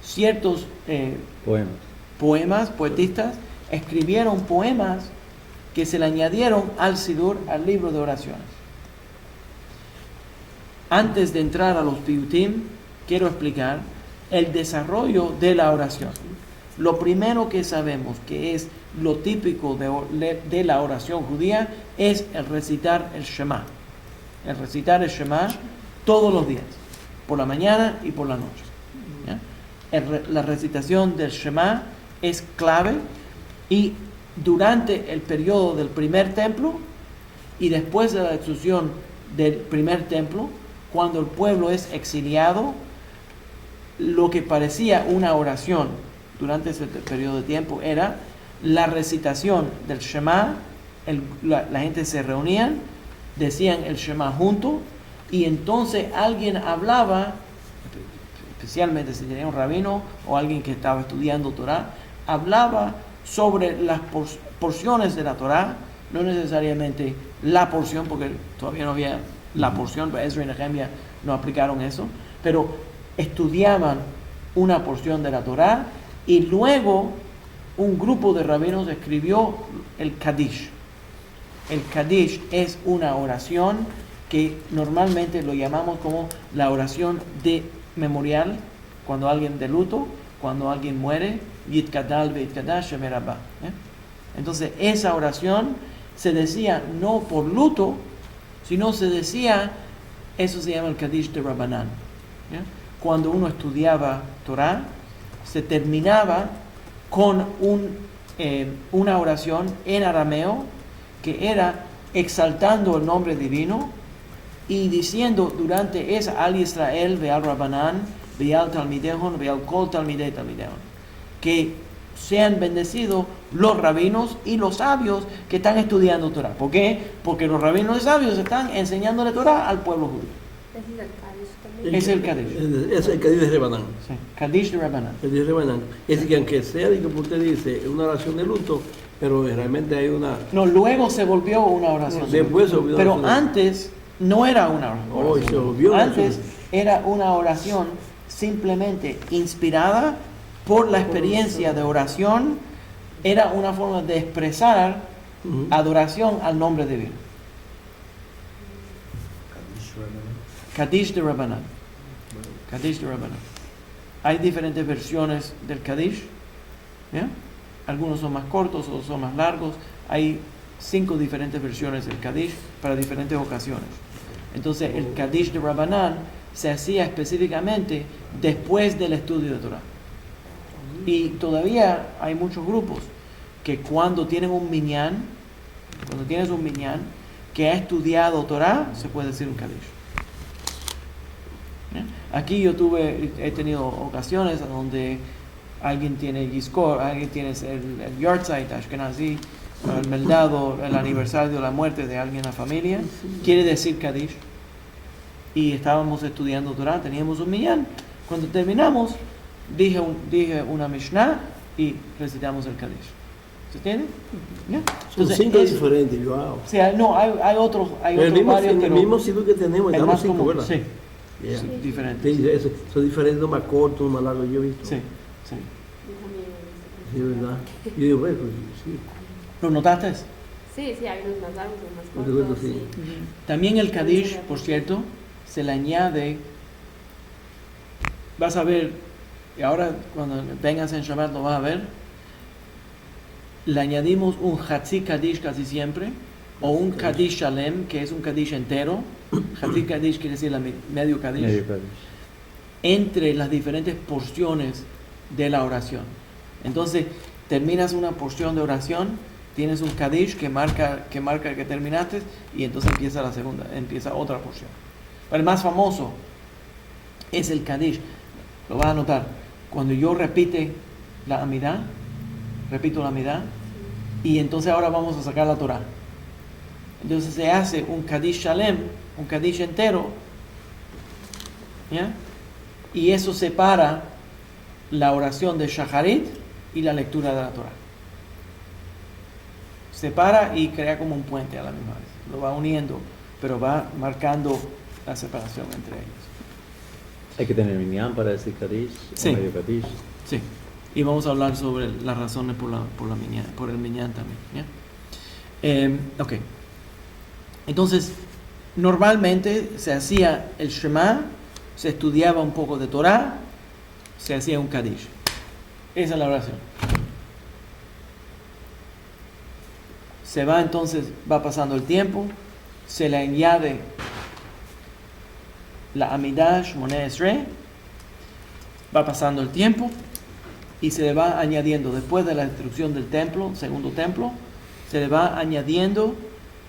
Ciertos poetistas, escribieron poemas que se le añadieron al Sidur, al libro de oraciones. Antes de entrar a los piyutim, quiero explicar el desarrollo de la oración. Lo primero que sabemos que es lo típico de la oración judía es el recitar el Shema. El recitar el Shema todos los días, por la mañana y por la noche. La recitación del Shema es clave, y durante el periodo del primer templo y después de la destrucción del primer templo, cuando el pueblo es exiliado, lo que parecía una oración durante ese periodo de tiempo era la recitación del Shema. La gente se reunía, decían el Shema junto, y entonces alguien hablaba, especialmente si tenía un rabino o alguien que estaba estudiando Torah, hablaba sobre las porciones de la Torah, no necesariamente la porción, porque todavía no había la porción, Ezra y Nehemia no aplicaron eso, pero estudiaban una porción de la Torah, y luego un grupo de rabinos escribió el Kadish. El Kadish es una oración que normalmente lo llamamos como la oración de memorial, cuando alguien de luto, cuando alguien muere, Yitkadal ve'itkadash Shemer Abba. Entonces esa oración se decía no por luto, sino se decía, eso se llama el Kadish de Rabbanan. Cuando uno estudiaba Torah, se terminaba con una oración en arameo que era exaltando el nombre divino y diciendo durante esa al Israel ve'al Rabbanan ve'al Talmidehon ve'al kol Talmidei Talmidehon, que sean bendecidos los rabinos y los sabios que están estudiando Torah. ¿Por qué? Porque los rabinos y sabios están enseñándole Torah al pueblo judío. Es el Kadish. Es el Kadish de Rabbanan. Sí, Kadish de Rabbanan. El de Rabbanan. Es decir, que aunque sea, como usted dice, una oración de luto, pero realmente hay una... No, luego se volvió una oración. Después se volvió pero una oración. Antes no era una oración. Se volvió una Antes oración. era una oración simplemente inspirada por la experiencia de oración. Era una forma de expresar adoración al nombre divino. Kadish de Rabbanan. Kadish de Rabbanan. Hay diferentes versiones del Kadish. ¿Ya? Algunos son más cortos, otros son más largos. Hay 5 diferentes versiones del Kadish para diferentes ocasiones. Entonces el Kadish de Rabbanan se hacía específicamente después del estudio de Torah. Y todavía hay muchos grupos que cuando tienen un minyan, cuando tienes un minyan que ha estudiado Torah, se puede decir un Kadish. Aquí he tenido ocasiones donde alguien tiene Yizkor, alguien tiene el Yahrzeit Ashkenazi, el meldado, el aniversario de la muerte de alguien en la familia, quiere decir Kadish. Y estábamos estudiando Torah, teníamos un minyan. Cuando terminamos, dije una Mishnah y recitamos el Kadish. ¿Se entiende? ¿Ya? Son 5 diferentes, wow. O sea, no, hay otros varios, el pero mismo sitio que tenemos, el estamos más 5, común, ¿verdad? sí. Yeah. Sí, diferentes. Sí, son diferentes, más cortos, más largos, yo he visto. Sí, sí. Sí, ¿verdad? Yo digo, bueno, pues, sí. ¿Lo notaste? Sí, hay unos más largos, unos más Por supuesto, cortos. sí. También el Kadish, por cierto, se le añade, vas a ver, y ahora cuando vengas en Shabbat lo vas a ver, le añadimos un Hatzi Kadish casi siempre, o un Kadish Shalem, que es un Kadish entero. Hafid Kadish quiere decir medio Kadish. Medio Kadish. Entre las diferentes porciones de la oración. Entonces, terminas una porción de oración, tienes un Kadish que marca que terminaste, y entonces empieza otra porción. Pero el más famoso es el Kadish. Lo vas a notar. Cuando yo repito la Amidá, y entonces ahora vamos a sacar la Torah. Entonces se hace un Kadish Shalem, un Kadish entero, ¿ya? Y eso separa la oración de Shacharit y la lectura de la Torah. Separa y crea como un puente a la misma vez. Lo va uniendo, pero va marcando la separación entre ellos. Hay que tener minyan para decir Kadish, Sí. o medio Kadish. Sí. Y vamos a hablar sobre las razones por el minyan también, ¿ya? Ok. Entonces, normalmente se hacía el Shema, se estudiaba un poco de Torah, se hacía un Kadish. Esa es la oración. Va pasando el tiempo, se le añade la Amidah Shmoneh Esrei, va pasando el tiempo y se le va añadiendo, después de la destrucción del templo, segundo templo, se le va añadiendo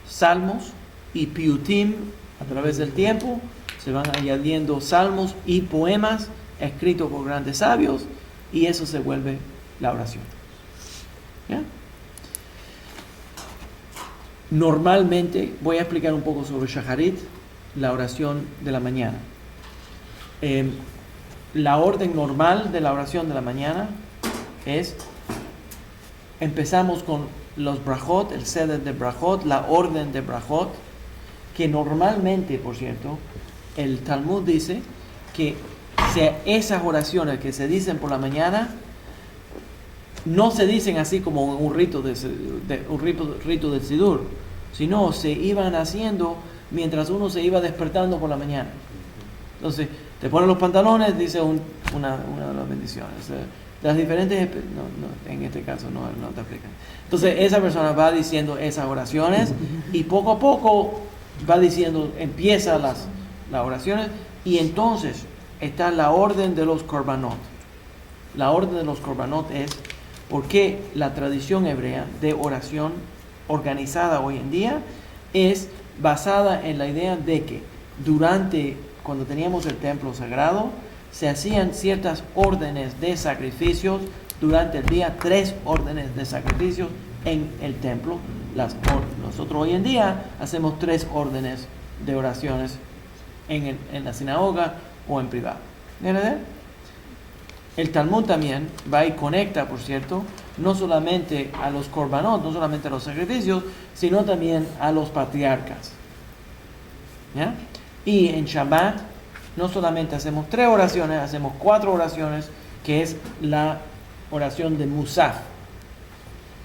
salmos y piutim a través del tiempo, se van añadiendo salmos y poemas escritos por grandes sabios, y eso se vuelve la oración. ¿Ya? Normalmente, voy a explicar un poco sobre Shacharit, la oración de la mañana. La orden normal de la oración de la mañana es, empezamos con los brajot, el seder de brajot, la orden de brajot, que normalmente, por cierto, el Talmud dice que esas oraciones que se dicen por la mañana no se dicen así como un rito del Sidur, sino se iban haciendo mientras uno se iba despertando por la mañana. Entonces, te ponen los pantalones, dice una de las bendiciones. Las diferentes, no, en este caso no te aplican. Entonces, esa persona va diciendo esas oraciones y poco a poco va diciendo, empieza las oraciones, y entonces está la orden de los korbanot. La orden de los korbanot es porque la tradición hebrea de oración organizada hoy en día es basada en la idea de que cuando teníamos el templo sagrado, se hacían ciertas órdenes de sacrificios durante el día, 3 órdenes de sacrificios en el templo. Nosotros hoy en día hacemos 3 órdenes de oraciones en la sinagoga o en privado. ¿Verdad? El Talmud también va y conecta, por cierto, no solamente a los korbanot, no solamente a los sacrificios, sino también a los patriarcas. ¿Ya? Y en Shabbat no solamente hacemos 3 oraciones, hacemos 4 oraciones, que es la oración de Musaf.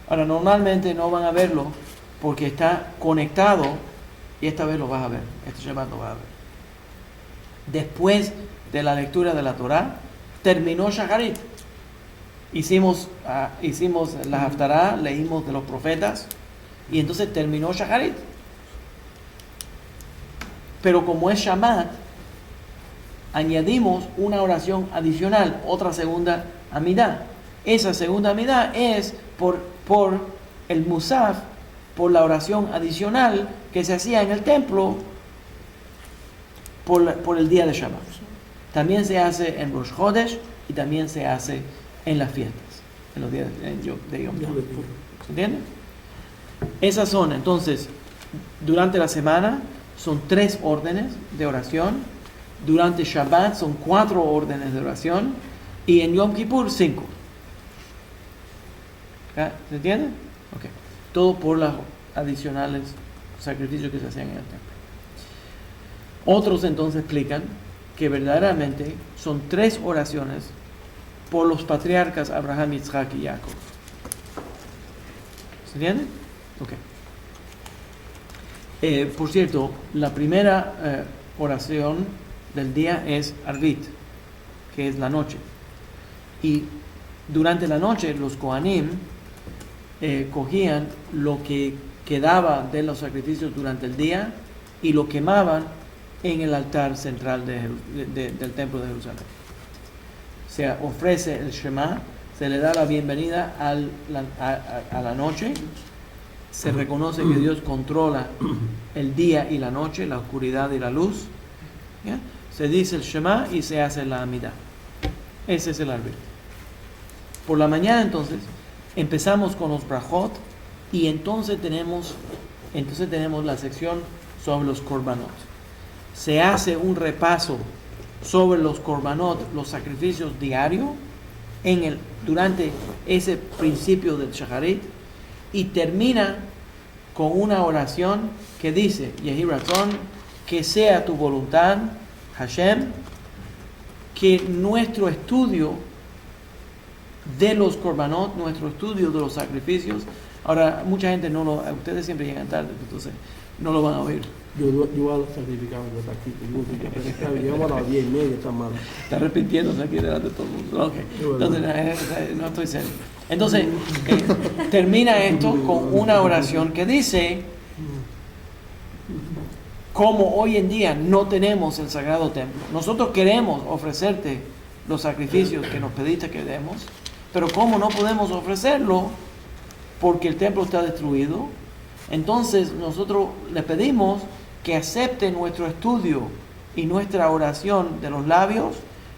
Ahora, normalmente no van a verlo porque está conectado, y esta vez lo vas a ver, este Shabbat lo vas a ver. Después de la lectura de la Torah, terminó Shacharit. Hicimos la Haftarah, leímos de los profetas, y entonces terminó Shacharit. Pero como es Shabbat, añadimos una oración adicional, otra segunda Amidah. Esa segunda Amidah es por el Musaf, por la oración adicional que se hacía en el templo por el día de Shabbat. También se hace en Rosh Chodesh y también se hace en las fiestas, en los días de Yom Tov. ¿Se entiende? Esas son, entonces, durante la semana son 3 órdenes de oración, durante Shabbat son 4 órdenes de oración, y en Yom Kippur 5. ¿Se entiende? Okay. Todo por los adicionales sacrificios que se hacían en el templo. Otros entonces explican que verdaderamente son 3 oraciones por los patriarcas Abraham, Isaac y Jacob. ¿Se entiende? Ok. Por cierto, la primera oración del día es Arvit, que es la noche. Y durante la noche los Kohanim cogían lo que quedaba de los sacrificios durante el día y lo quemaban en el altar central del templo de Jerusalén. Se ofrece el Shema, se le da la bienvenida a la noche, se reconoce que Dios controla el día y la noche, la oscuridad y la luz, ¿ya? Se dice el Shema y se hace la Amidah. Ese es el arbitrio. Por la mañana entonces empezamos con los brajot y entonces tenemos la sección sobre los korbanot. Se hace un repaso sobre los korbanot, los sacrificios diarios, durante ese principio del Shacharit, y termina con una oración que dice: Yehi Ratzon, que sea tu voluntad, Hashem, que nuestro estudio de los korbanot, nuestro estudio de los sacrificios, ahora mucha gente ustedes siempre llegan tarde, entonces no lo van a oír. Yo a los sacrificados de aquí, llegamos a las 10:30, está mal. Está arrepintiéndose aquí delante de todo el mundo. Okay. Entonces, no estoy serio. Entonces, termina esto con una oración que dice: como hoy en día no tenemos el sagrado templo, nosotros queremos ofrecerte los sacrificios que nos pediste que demos, pero como no podemos ofrecerlo porque el templo está destruido, entonces nosotros le pedimos que acepte nuestro estudio y nuestra oración de los labios,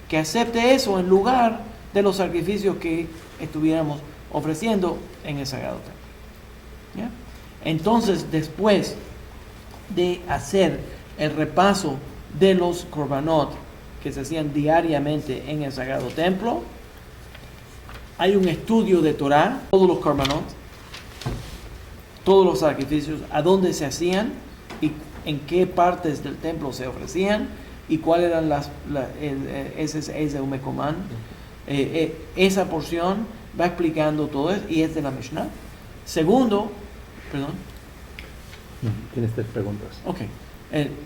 que acepte eso en lugar de los sacrificios que estuviéramos ofreciendo en el sagrado templo. ¿Ya? Entonces, después de hacer el repaso de los korbanot que se hacían diariamente en el sagrado templo, hay un estudio de Torah, todos los korbanot, todos los sacrificios, a dónde se hacían y en qué partes del templo se ofrecían y cuáles eran ese Umekomán. Esa porción va explicando todo eso y es de la Mishnah. Segundo, perdón. Tienes 3 preguntas. Ok.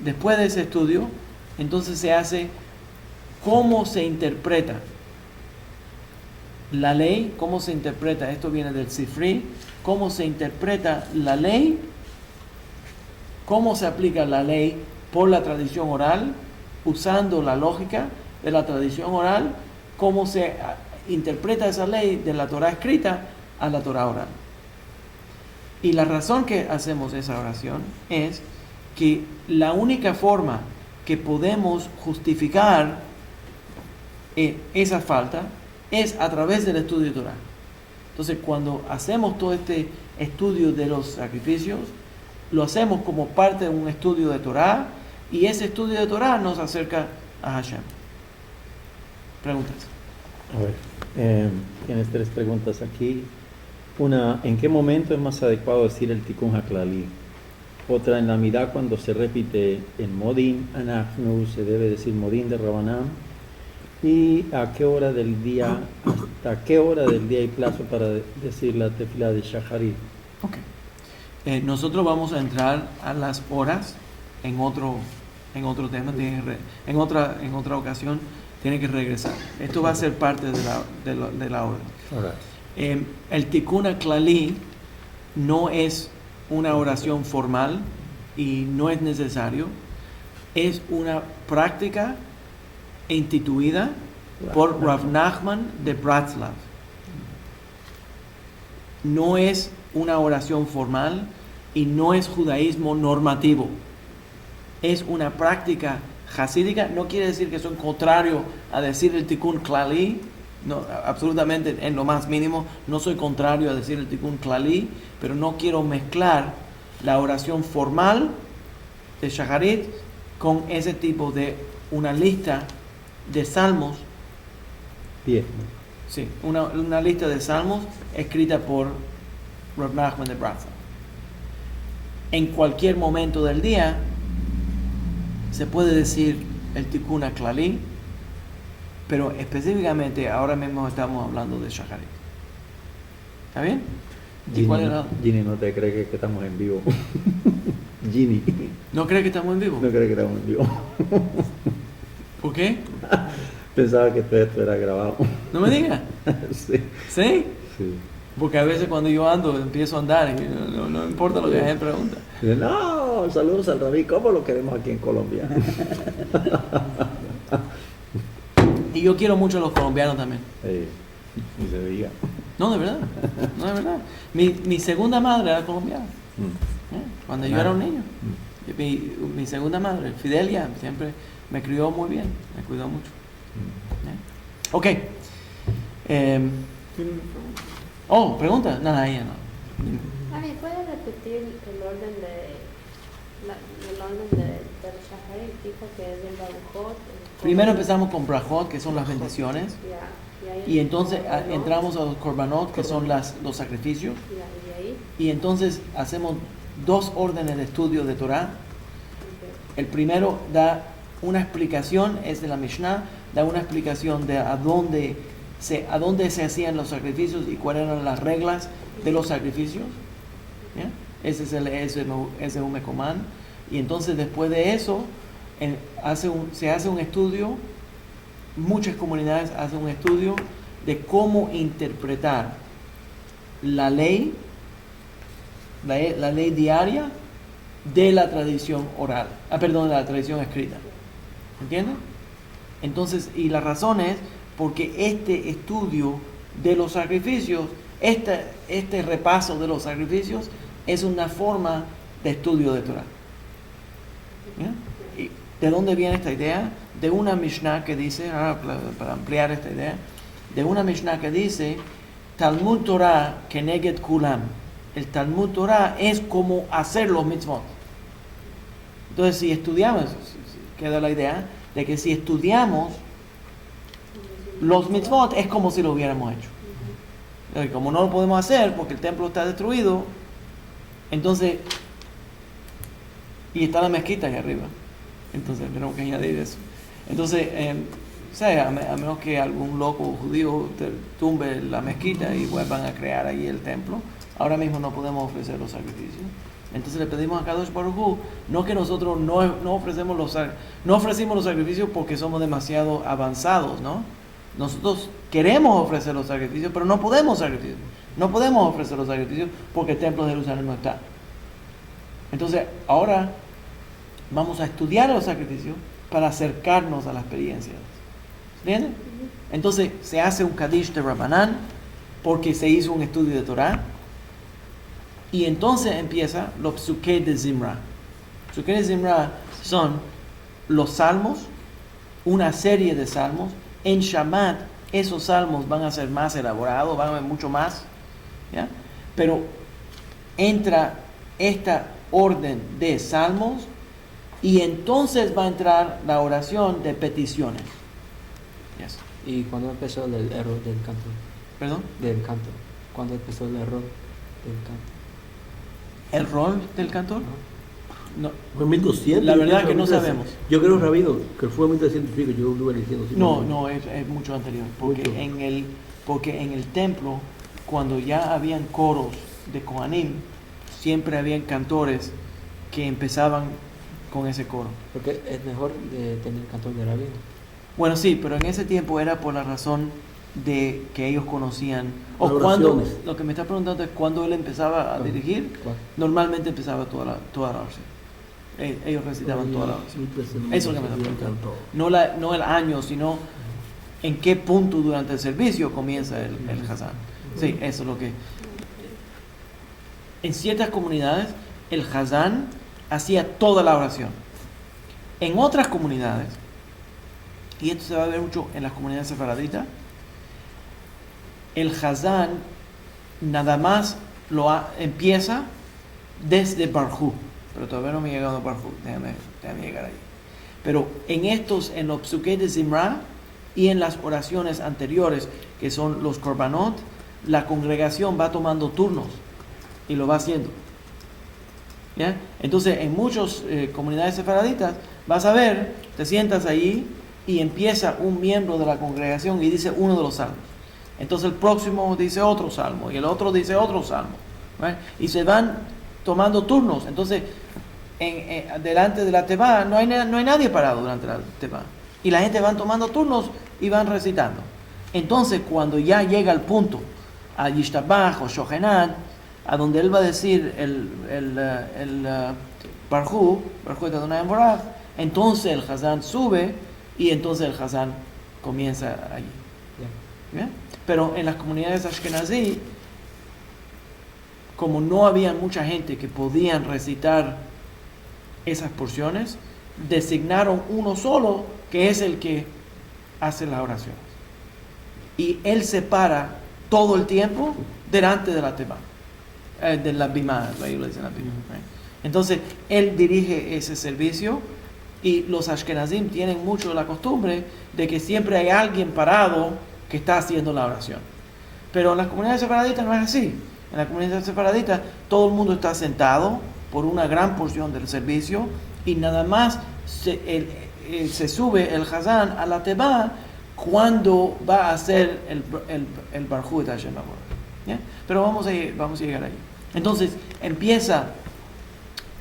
Después de ese estudio, entonces se hace cómo se interpreta la ley, cómo se interpreta, esto viene del Sifri, cómo se interpreta la ley, cómo se aplica la ley por la tradición oral, usando la lógica de la tradición oral, cómo se interpreta esa ley de la Torah escrita a la Torah oral. Y la razón que hacemos esa oración es que la única forma que podemos justificar esa falta es a través del estudio de Torah. Entonces, cuando hacemos todo este estudio de los sacrificios, lo hacemos como parte de un estudio de Torah, y ese estudio de Torah nos acerca a Hashem. Preguntas. A ver, tienes 3 preguntas aquí. Una, ¿en qué momento es más adecuado decir el Tikkun HaKlali? Otra, en la Amidah, cuando se repite en Modin Anachnu, se debe decir Modin de Rabanam. ¿Y a qué hora del día, hasta qué hora del día hay plazo para decir la tefilá de Shacharit? Okay. Nosotros vamos a entrar a las horas en otro tema, en otra ocasión tiene que regresar. Esto va a ser parte de la orden. Right. El Tikkun HaKlali no es una oración formal y no es necesario. Es una práctica instituida por Rav Nachman de Bratslav. No es una oración formal y no es judaísmo normativo. Es una práctica hasídica. No quiere decir que son contrario a decir el Tikkun Klali. No, absolutamente, en lo más mínimo, no soy contrario a decir el Tikkun Klali, pero no quiero mezclar la oración formal de Shacharit con ese tipo de una lista de salmos. 10. Sí, una lista de salmos escrita por Rav Nachman de Bratslav. En cualquier momento del día se puede decir el Tikkun HaKlali, pero específicamente ahora mismo estamos hablando de Shacharit. ¿Está bien? ¿Y cuál era? Ginny no te cree que estamos en vivo. Ginny. ¿No cree que estamos en vivo? No cree que estamos en vivo. ¿Por qué? Pensaba que todo esto era grabado. No me digas. Sí. ¿Sí? Sí. Porque a veces cuando yo ando, empiezo a andar y no importa lo que la gente pregunta. No, saludos al Rabí, ¿cómo lo queremos aquí en Colombia? Y yo quiero mucho a los colombianos también. Ni se diga. No, de verdad. No, de verdad. Mi segunda madre era colombiana. Cuando yo era un niño. Mi segunda madre, Fidelia, siempre me crió muy bien. Me cuidó mucho. Ok. Pregunta. Nada, ella no. ¿Puedes repetir el orden del Shaharit? Dijo que es el Baruchot. Primero empezamos con Brachot, que son las bendiciones. Y entonces entramos a los Korbanot, que son los sacrificios. Y entonces hacemos 2 órdenes de estudio de Torah. El primero da una explicación, es de la Mishnah, da una explicación de a dónde se hacían los sacrificios y cuáles eran las reglas de los sacrificios. ¿Ya? Ese es un Mekomán. Y entonces después de eso se hace un estudio, muchas comunidades hacen un estudio de cómo interpretar la ley diaria de la tradición oral, de la tradición escrita. ¿Entienden? Entonces, y la razón es porque este estudio de los sacrificios, este repaso de los sacrificios es una forma de estudio de Torah. ¿Ya? ¿Y de dónde viene esta idea? De una Mishnah que dice, para ampliar esta idea, de una Mishnah que dice, Talmud Torah keneged kulam. El Talmud Torah es como hacer los mitzvot. Entonces, si estudiamos, queda la idea de que si estudiamos los mitzvot es como si lo hubiéramos hecho. Y como no lo podemos hacer porque el templo está destruido, entonces, y está la mezquita ahí arriba, entonces tenemos que añadir eso. Entonces, a menos que algún loco judío tumbe la mezquita y vuelvan a crear ahí el templo, ahora mismo no podemos ofrecer los sacrificios. Entonces le pedimos a Kadosh Baruj Hu, no que nosotros no ofrecimos los sacrificios porque somos demasiado avanzados, ¿no? Nosotros queremos ofrecer los sacrificios, pero no podemos ofrecer los sacrificios porque el templo de Jerusalén no está. Entonces, ahora vamos a estudiar los sacrificios para acercarnos a la experiencia. ¿Entienden? Entonces, se hace un Kadish de Rabbanán porque se hizo un estudio de Torah. Y entonces empieza los Psuké de Zimra. Psuké de Zimra son los salmos, una serie de salmos. En Shabbat esos salmos van a ser más elaborados, van a ver mucho más, ¿ya? Pero entra esta orden de salmos y entonces va a entrar la oración de peticiones. Yes. ¿Y cuándo empezó el error del canto? ¿Perdón? Del canto. ¿Cuándo empezó el error del canto? ¿El rol del cantor? No. Fue en 1200. La verdad que no sabemos. Yo creo, Rabino, que fue en 1200 y pico, yo lo estuve diciendo. No, es mucho anterior. Porque en el templo, cuando ya habían coros de Kohanim, siempre habían cantores que empezaban con ese coro. Porque es mejor tener cantor de rabino. Bueno, sí, pero en ese tiempo era por la razón de que ellos conocían, o Las cuando, oraciones. lo que me está preguntando es cuando él empezaba a dirigir, normalmente empezaba toda la oración. Ellos recitaban toda la oración. Eso es lo que me está preguntando. No el año, sino en qué punto durante el servicio comienza el Hazán. Sí, eso es lo que... En ciertas comunidades, el Hazán hacía toda la oración. En otras comunidades, y esto se va a ver mucho en las comunidades sefaraditas, el Hazán nada más empieza desde Barjú, pero todavía no me he llegado a Barjú, déjame llegar ahí. Pero en los Psuké de Zimra y en las oraciones anteriores, que son los Korbanot, la congregación va tomando turnos y lo va haciendo. ¿Ya? Entonces, en muchas comunidades sefaraditas, vas a ver, te sientas ahí y empieza un miembro de la congregación y dice uno de los salmos. Entonces el próximo dice otro salmo y el otro dice otro salmo, ¿right? Y se van tomando turnos. Entonces delante de la teba no hay nadie parado durante la teba y la gente van tomando turnos y van recitando. Entonces cuando ya llega el punto a Yishtabach o Shohenad, a donde él va a decir Barjú et Adonai Boraj, entonces el Hazán sube y entonces el Hazán comienza allí. ¿Bien? Pero en las comunidades ashkenazí, como no había mucha gente que podían recitar esas porciones, designaron uno solo que es el que hace las oraciones. Y él se para todo el tiempo delante de la teba, de la bimá, entonces él dirige ese servicio, y los ashkenazim tienen mucho la costumbre de que siempre hay alguien parado que está haciendo la oración. Pero en las comunidades sefaraditas no es así. En la comunidad sefaradita todo el mundo está sentado por una gran porción del servicio, y nada más se sube el Hazán a la teba cuando va a hacer el Barjú et Hashem Boraj. Pero vamos a llegar ahí. Entonces empieza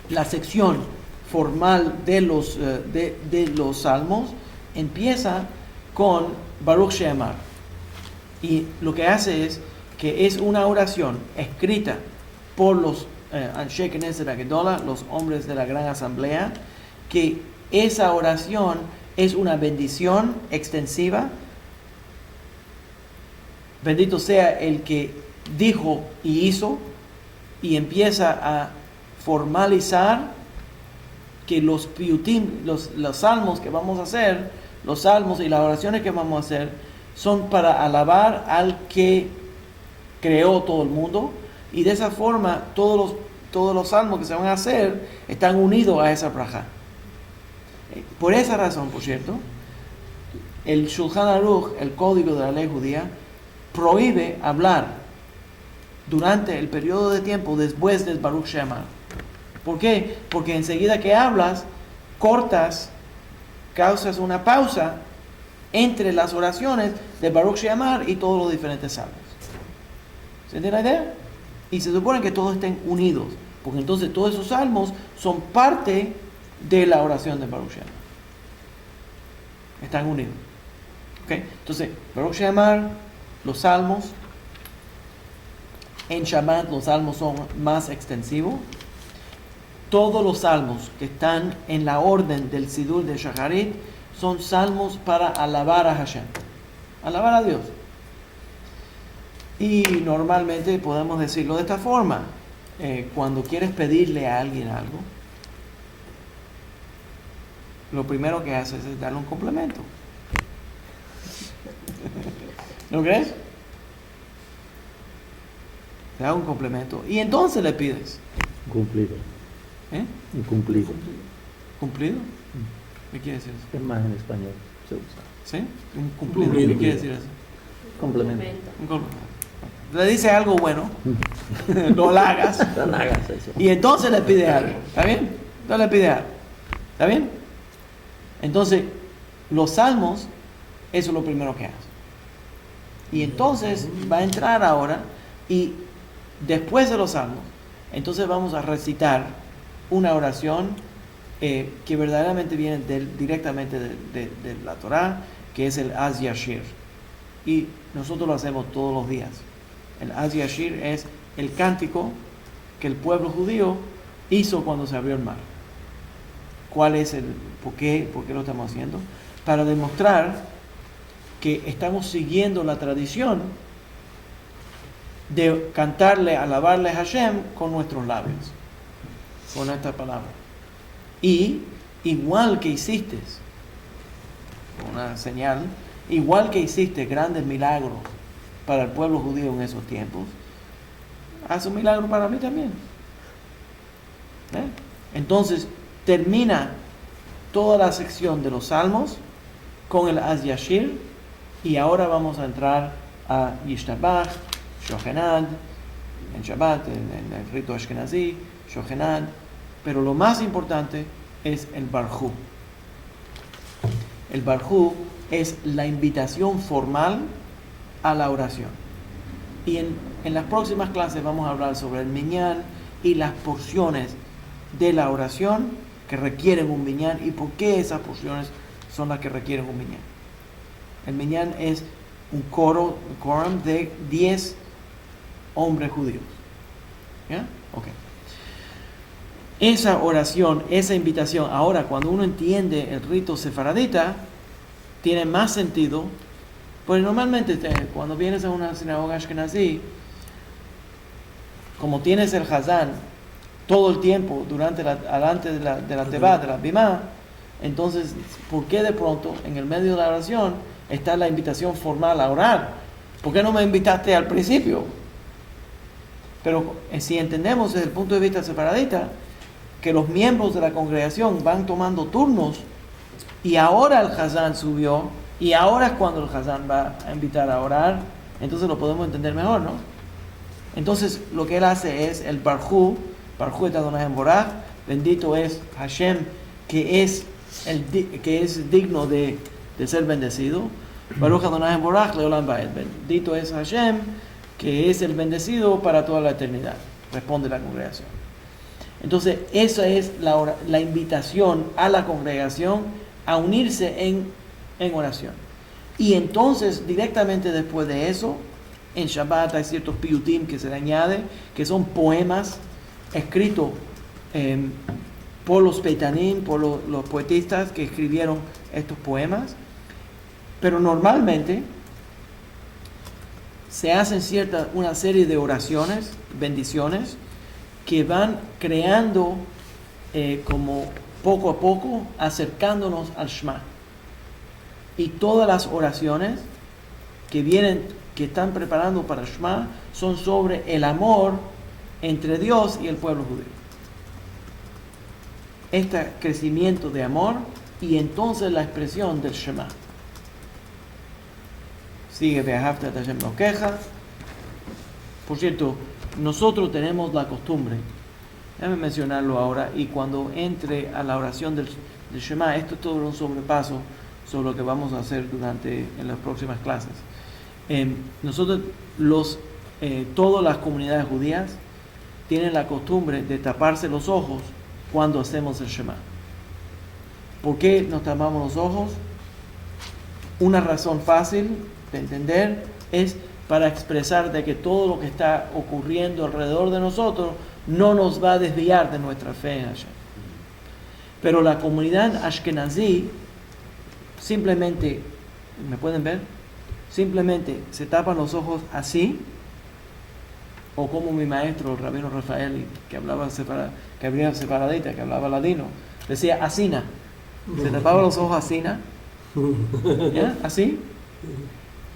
la sección formal de los salmos, empieza con Baruch She'amar, y lo que hace es que es una oración escrita por los Anshe Knesset HaGedolah, los hombres de la gran asamblea, que esa oración es una bendición extensiva. Bendito sea el que dijo y hizo, y empieza a formalizar que los piyutim, los salmos que vamos a hacer, los salmos y las oraciones que vamos a hacer, son para alabar al que creó todo el mundo, y de esa forma todos los salmos que se van a hacer están unidos a esa braja. Por esa razón, por cierto, el Shulchan Aruch, el código de la ley judía, prohíbe hablar durante el periodo de tiempo después del Baruch She'amar. ¿Por qué? Porque enseguida que hablas, causas una pausa entre las oraciones de Baruch She'amar y todos los diferentes salmos. ¿Se entiende la idea? Y se supone que todos estén unidos, porque entonces todos esos salmos son parte de la oración de Baruch She'amar. Están unidos. ¿Okay? Entonces, Baruch She'amar, los salmos. En Shabbat los salmos son más extensivos. Todos los salmos que están en la orden del Sidur de Shacharit son salmos para alabar a Hashem, alabar a Dios. Y normalmente podemos decirlo de esta forma: cuando quieres pedirle a alguien algo, lo primero que haces es darle un complemento. ¿No crees? Te da un complemento y entonces le pides. Cumplido. Incumplido. ¿Cumplido? ¿Qué quiere decir eso? Es más en español se usa. ¿Sí? Un cumplido. ¿Qué quiere decir eso? Complemento. Un complemento. Le dice algo bueno, lo halagas, eso. y entonces le pide algo. ¿Está bien? Entonces le pide algo. ¿Está bien? Entonces, los salmos, eso es lo primero que hace. Y entonces va a entrar ahora, y después de los salmos, entonces vamos a recitar una oración que verdaderamente viene directamente de la Torah, que es el Az Yashir. Y nosotros lo hacemos todos los días. El Az Yashir es el cántico que el pueblo judío hizo cuando se abrió el mar. ¿Cuál es por qué lo estamos haciendo? Para demostrar que estamos siguiendo la tradición de cantarle, alabarle a Hashem con nuestros labios, con esta palabra. Y igual que hiciste una señal, igual que hiciste grandes milagros para el pueblo judío en esos tiempos, haz un milagro para mí también. Entonces termina toda la sección de los salmos con el Az Yashir, y ahora vamos a entrar a Yishtabach, Shohenad, en Shabbat, en el rito Ashkenazí, Shohenad, pero lo más importante es el Barjú. El Barjú es la invitación formal a la oración. Y en las próximas clases vamos a hablar sobre el minyan y las porciones de la oración que requieren un minyan y por qué esas porciones son las que requieren un minyan. El minyan es un quórum de 10 hombres judíos. ¿Ya? Ok. Esa oración, esa invitación, ahora cuando uno entiende el rito sefaradita, tiene más sentido, pues normalmente cuando vienes a una sinagoga ashkenazí, como tienes el Hazán todo el tiempo delante de la teba, de la bimá, entonces, ¿por qué de pronto en el medio de la oración está la invitación formal a orar? ¿Por qué no me invitaste al principio? Pero si entendemos desde el punto de vista separadita, que los miembros de la congregación van tomando turnos y ahora el Hazán subió y ahora es cuando el Hazán va a invitar a orar, entonces lo podemos entender mejor, ¿no? Entonces lo que él hace es el Barjú et Adonai Boraj, bendito es Hashem, que es digno de ser bendecido. Baruch Adonai Boraj leolam vaed, bendito es Hashem, que es el bendecido para toda la eternidad, responde la congregación. Entonces esa es la invitación a la congregación a unirse en oración. Y entonces directamente después de eso, en Shabbat hay ciertos piyutim que se le añade, que son poemas escritos por los peitanim, por los poetistas que escribieron estos poemas. Pero normalmente se hacen una serie de oraciones, bendiciones, que van creando como poco a poco, acercándonos al Shema. Y todas las oraciones que están preparando para el Shema, son sobre el amor entre Dios y el pueblo judío. Este crecimiento de amor y entonces la expresión del Shema. Sigue Ve'ahavta et Hashem Elokeja. Por cierto, nosotros tenemos la costumbre, déjame mencionarlo ahora, y cuando entre a la oración del Shema, esto es todo un sobrepaso sobre lo que vamos a hacer en las próximas clases. Nosotros, todas las comunidades judías tienen la costumbre de taparse los ojos cuando hacemos el Shema. ¿Por qué nos tapamos los ojos? Una razón fácil de entender es para expresar de que todo lo que está ocurriendo alrededor de nosotros no nos va a desviar de nuestra fe en Hashem. Pero la comunidad ashkenazí simplemente, ¿me pueden ver? Simplemente se tapan los ojos así, o como mi maestro, el rabino Rafael, que hablaba separadita, que hablaba ladino, decía asina. Se tapaba los ojos asina, ¿ya? Así.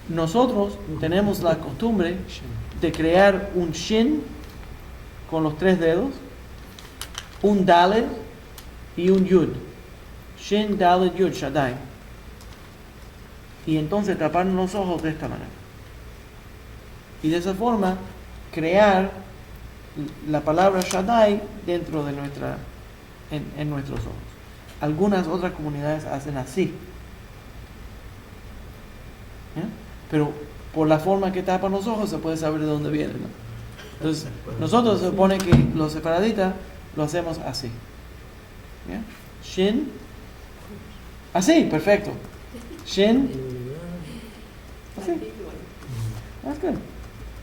Nosotros tenemos la costumbre de crear un shin con los 3 dedos, un dalet y un yud. Shin, dalet, yud, shaddai. Y entonces taparnos los ojos de esta manera. Y de esa forma crear la palabra shaddai dentro de en nuestros ojos. Algunas otras comunidades hacen así. ¿Ya? Pero por la forma que tapan los ojos se puede saber de dónde viene, ¿no? Entonces, nosotros se supone que los separaditas lo hacemos así. ¿Ya? Shin. Así, perfecto. Shin. Así. That's good.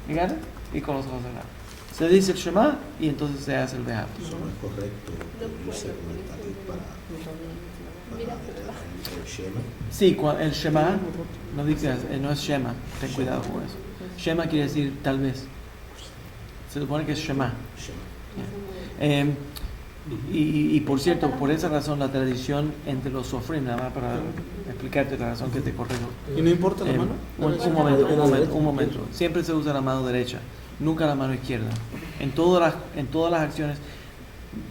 You got it? Y con los ojos cerrados. Se dice el Shema y entonces se hace el Behab. Eso no es correcto. Irse con el talit para el Shema. Sí, el Shema, no digas, no es Shema, ten cuidado con eso. Shema quiere decir tal vez. Se supone que es Shema. Y por cierto, por esa razón la tradición entre los sofrim, nada más para explicarte la razón que te corrijo. ¿Y no importa la mano? Un momento. Siempre se usa la mano derecha, nunca la mano izquierda. En todas las acciones,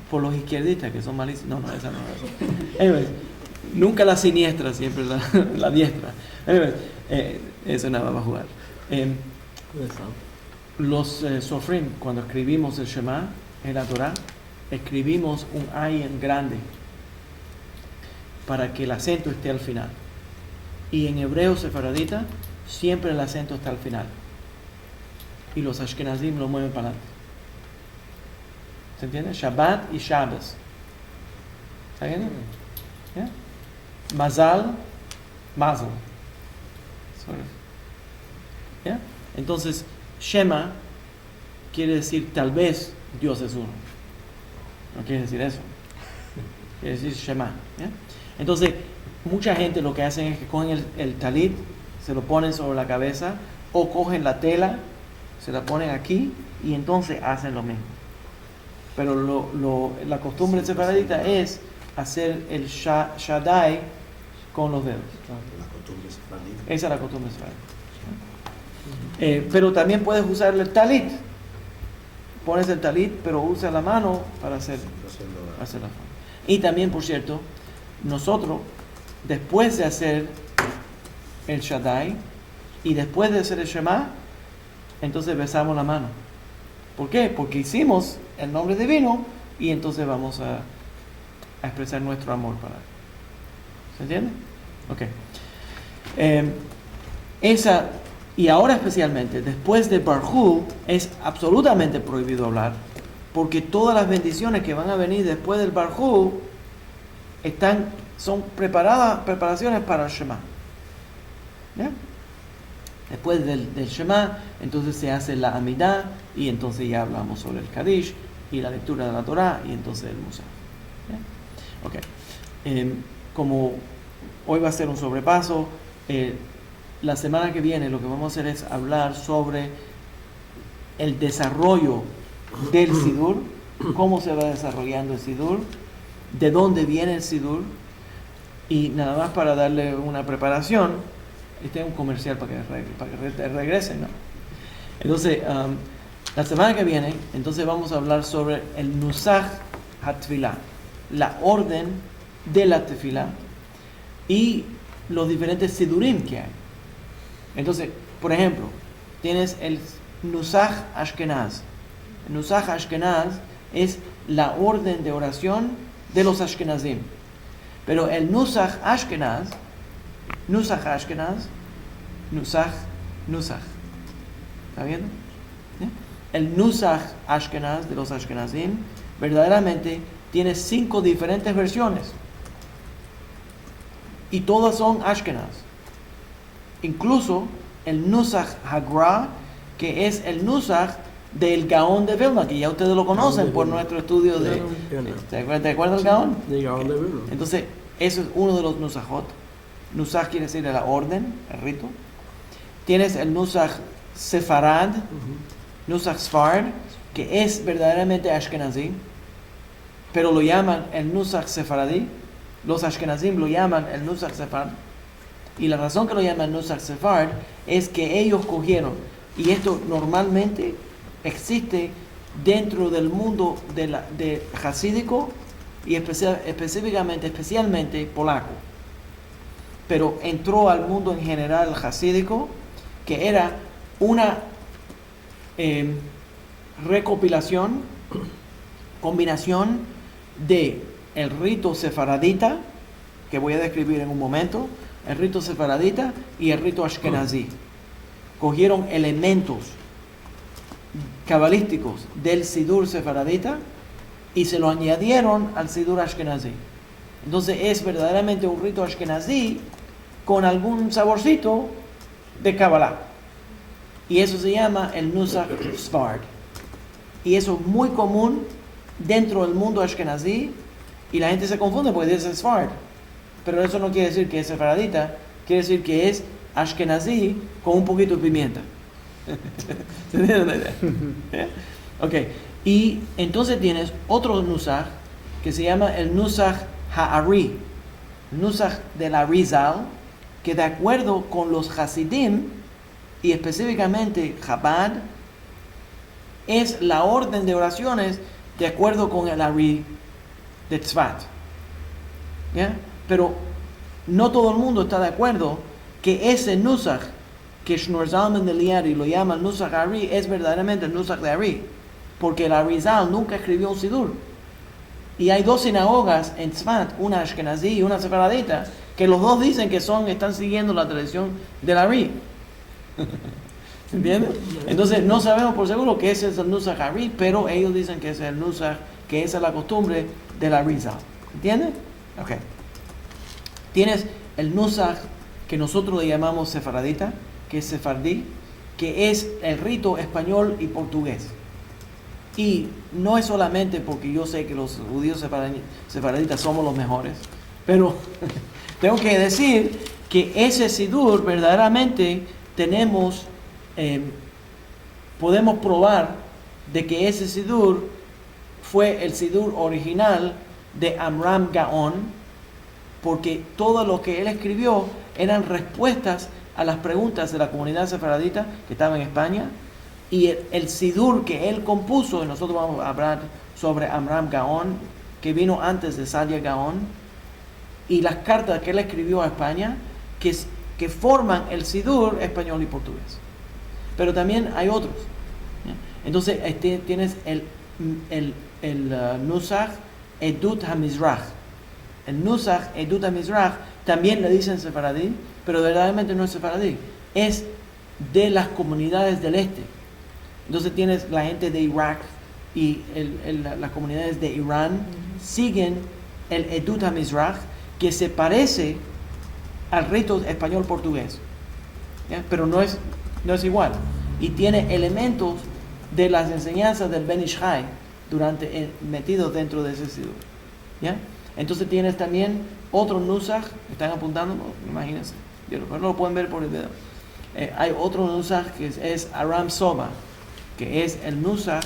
por los izquierdistas que son malísimos. No, esa no es. Anyways, nunca la siniestra, siempre la diestra. Anyways, eso nada va a jugar. Los sofrim, cuando escribimos el Shema en la Torah, escribimos un ayin grande para que el acento esté al final. Y en hebreo sefaradita siempre el acento está al final. Y los ashkenazim lo mueven para adelante. ¿Se entiende? Shabbat y Shabbos. ¿Está bien? ¿Ya? Mazal, Mazel. ¿Ya? Entonces, Shema quiere decir tal vez Dios es uno. No quiere decir eso. Quiere decir Shema. ¿Ya? Entonces, mucha gente lo que hacen es que cogen el talit, se lo ponen sobre la cabeza, o cogen la tela, se la ponen aquí, y entonces hacen lo mismo. Pero la costumbre separadita es hacer el Shaddai con los dedos. La costumbre sefaradita. Esa es la costumbre separadita. Pero también puedes usar el talit. Pones el talit, pero usa la mano para hacer la forma. Y también, por cierto, nosotros, después de hacer el Shaddai y después de hacer el Shema, entonces besamos la mano. ¿Por qué? Porque hicimos el nombre divino y entonces vamos a expresar nuestro amor para él. ¿Se entiende? Ok. Y ahora especialmente, después de Barjú, es absolutamente prohibido hablar, porque todas las bendiciones que van a venir después del Barjú son preparaciones para el Shema. ¿Ya? Después del Shema, entonces se hace la Amidah, y entonces ya hablamos sobre el Kadish, y la lectura de la Torah, y entonces el Musaf. ¿Ya? Ok. Como hoy va a ser un sobrepaso, la semana que viene lo que vamos a hacer es hablar sobre el desarrollo del Sidur, cómo se va desarrollando el Sidur, de dónde viene el Sidur, y nada más para darle una preparación, este es un comercial para que regresen, ¿no? Entonces, la semana que viene, entonces vamos a hablar sobre el Nusach HaTfilah, la orden de la Tefilá, y los diferentes Sidurim que hay. Entonces, por ejemplo, tienes el Nusach Ashkenaz. El Nusach Ashkenaz es la orden de oración de los Ashkenazim. Pero el Nusach Ashkenaz, ¿está viendo? ¿Sí? El Nusach Ashkenaz de los Ashkenazim verdaderamente tiene 5 diferentes versiones. Y todas son Ashkenaz. Incluso el Nusach Hagra, que es el Nusach del Gaón de Vilna, que ya ustedes lo conocen por nuestro estudio de... ¿Te acuerdas del Gaón? De Gaón de Vilna. Entonces, eso es uno de los Nusachot. Nusach quiere decir la orden, el rito. Tienes el Nusach Sefarad, Nusach Sfard, que es verdaderamente Ashkenazí, pero lo llaman el Nusach Sefaradí. Los Ashkenazim lo llaman el Nusach Sefard. Y la razón que lo llaman Nusach Sefard es que ellos cogieron, y esto normalmente existe dentro del mundo de hasídico y especialmente polaco, pero entró al mundo en general hasídico, que era una combinación de el rito sefaradita, que voy a describir en un momento, el rito sefaradita y el rito ashkenazí. Cogieron elementos cabalísticos del sidur sefaradita y se lo añadieron al sidur ashkenazí. Entonces es verdaderamente un rito ashkenazí con algún saborcito de Kabbalah. Y eso se llama el Nusach Sfard. Y eso es muy común dentro del mundo ashkenazí, y la gente se confunde porque dice Sfard. Pero eso no quiere decir que es sefaradita, quiere decir que es ashkenazí con un poquito de pimienta. ¿Se entiende la idea? Ok. Y entonces tienes otro Nusach que se llama el Nusach Ha'ari, Nusach del Arizal, que de acuerdo con los Hasidim y específicamente Chabad, es la orden de oraciones de acuerdo con el Ari de Tzfat. ¿Ya? Pero no todo el mundo está de acuerdo que ese Nusach que Shneur Zalman de Liari lo llama el Nusach Ari es verdaderamente el Nusach de Ari, porque el Arizal nunca escribió un Sidur. Y hay 2 sinagogas en Tzfat, una ashkenazí y una sefaradita, que los dos dicen que están siguiendo la tradición del Ari. ¿Se entiende? Entonces no sabemos por seguro que ese es el Nusach Ari, pero ellos dicen que ese es el Nusach, que esa es la costumbre del Arizal. ¿Entiendes? Ok. Tienes el Nusach que nosotros le llamamos sefaradita, que es sefardí, que es el rito español y portugués. Y no es solamente porque yo sé que los judíos sefardítas somos los mejores, pero tengo que decir que ese sidur verdaderamente podemos probar de que ese sidur fue el sidur original de Amram Gaon, porque todo lo que él escribió eran respuestas a las preguntas de la comunidad sefaradita que estaba en España, y el sidur que él compuso, y nosotros vamos a hablar sobre Amram Gaon, que vino antes de Saadia Gaon, y las cartas que él escribió a España, que forman el sidur español y portugués. Pero también hay otros. Entonces tienes el Nusach Edut HaMizrach. El Nusach Edut HaMizrach también le dicen sefaradí, pero verdaderamente no es sefaradí, es de las comunidades del este. Entonces tienes la gente de Irak y las comunidades de Irán siguen el Edut HaMizrach, que se parece al rito español portugués, ¿ya? Pero no es igual, y tiene elementos de las enseñanzas del Ben Ish Chai metidos dentro de ese sidur, ¿ya? Entonces tienes también otro Nusach, están apuntando, imagínense, pero no lo pueden ver por el video. Hay otro Nusach que es Aram Soba, que es el Nusach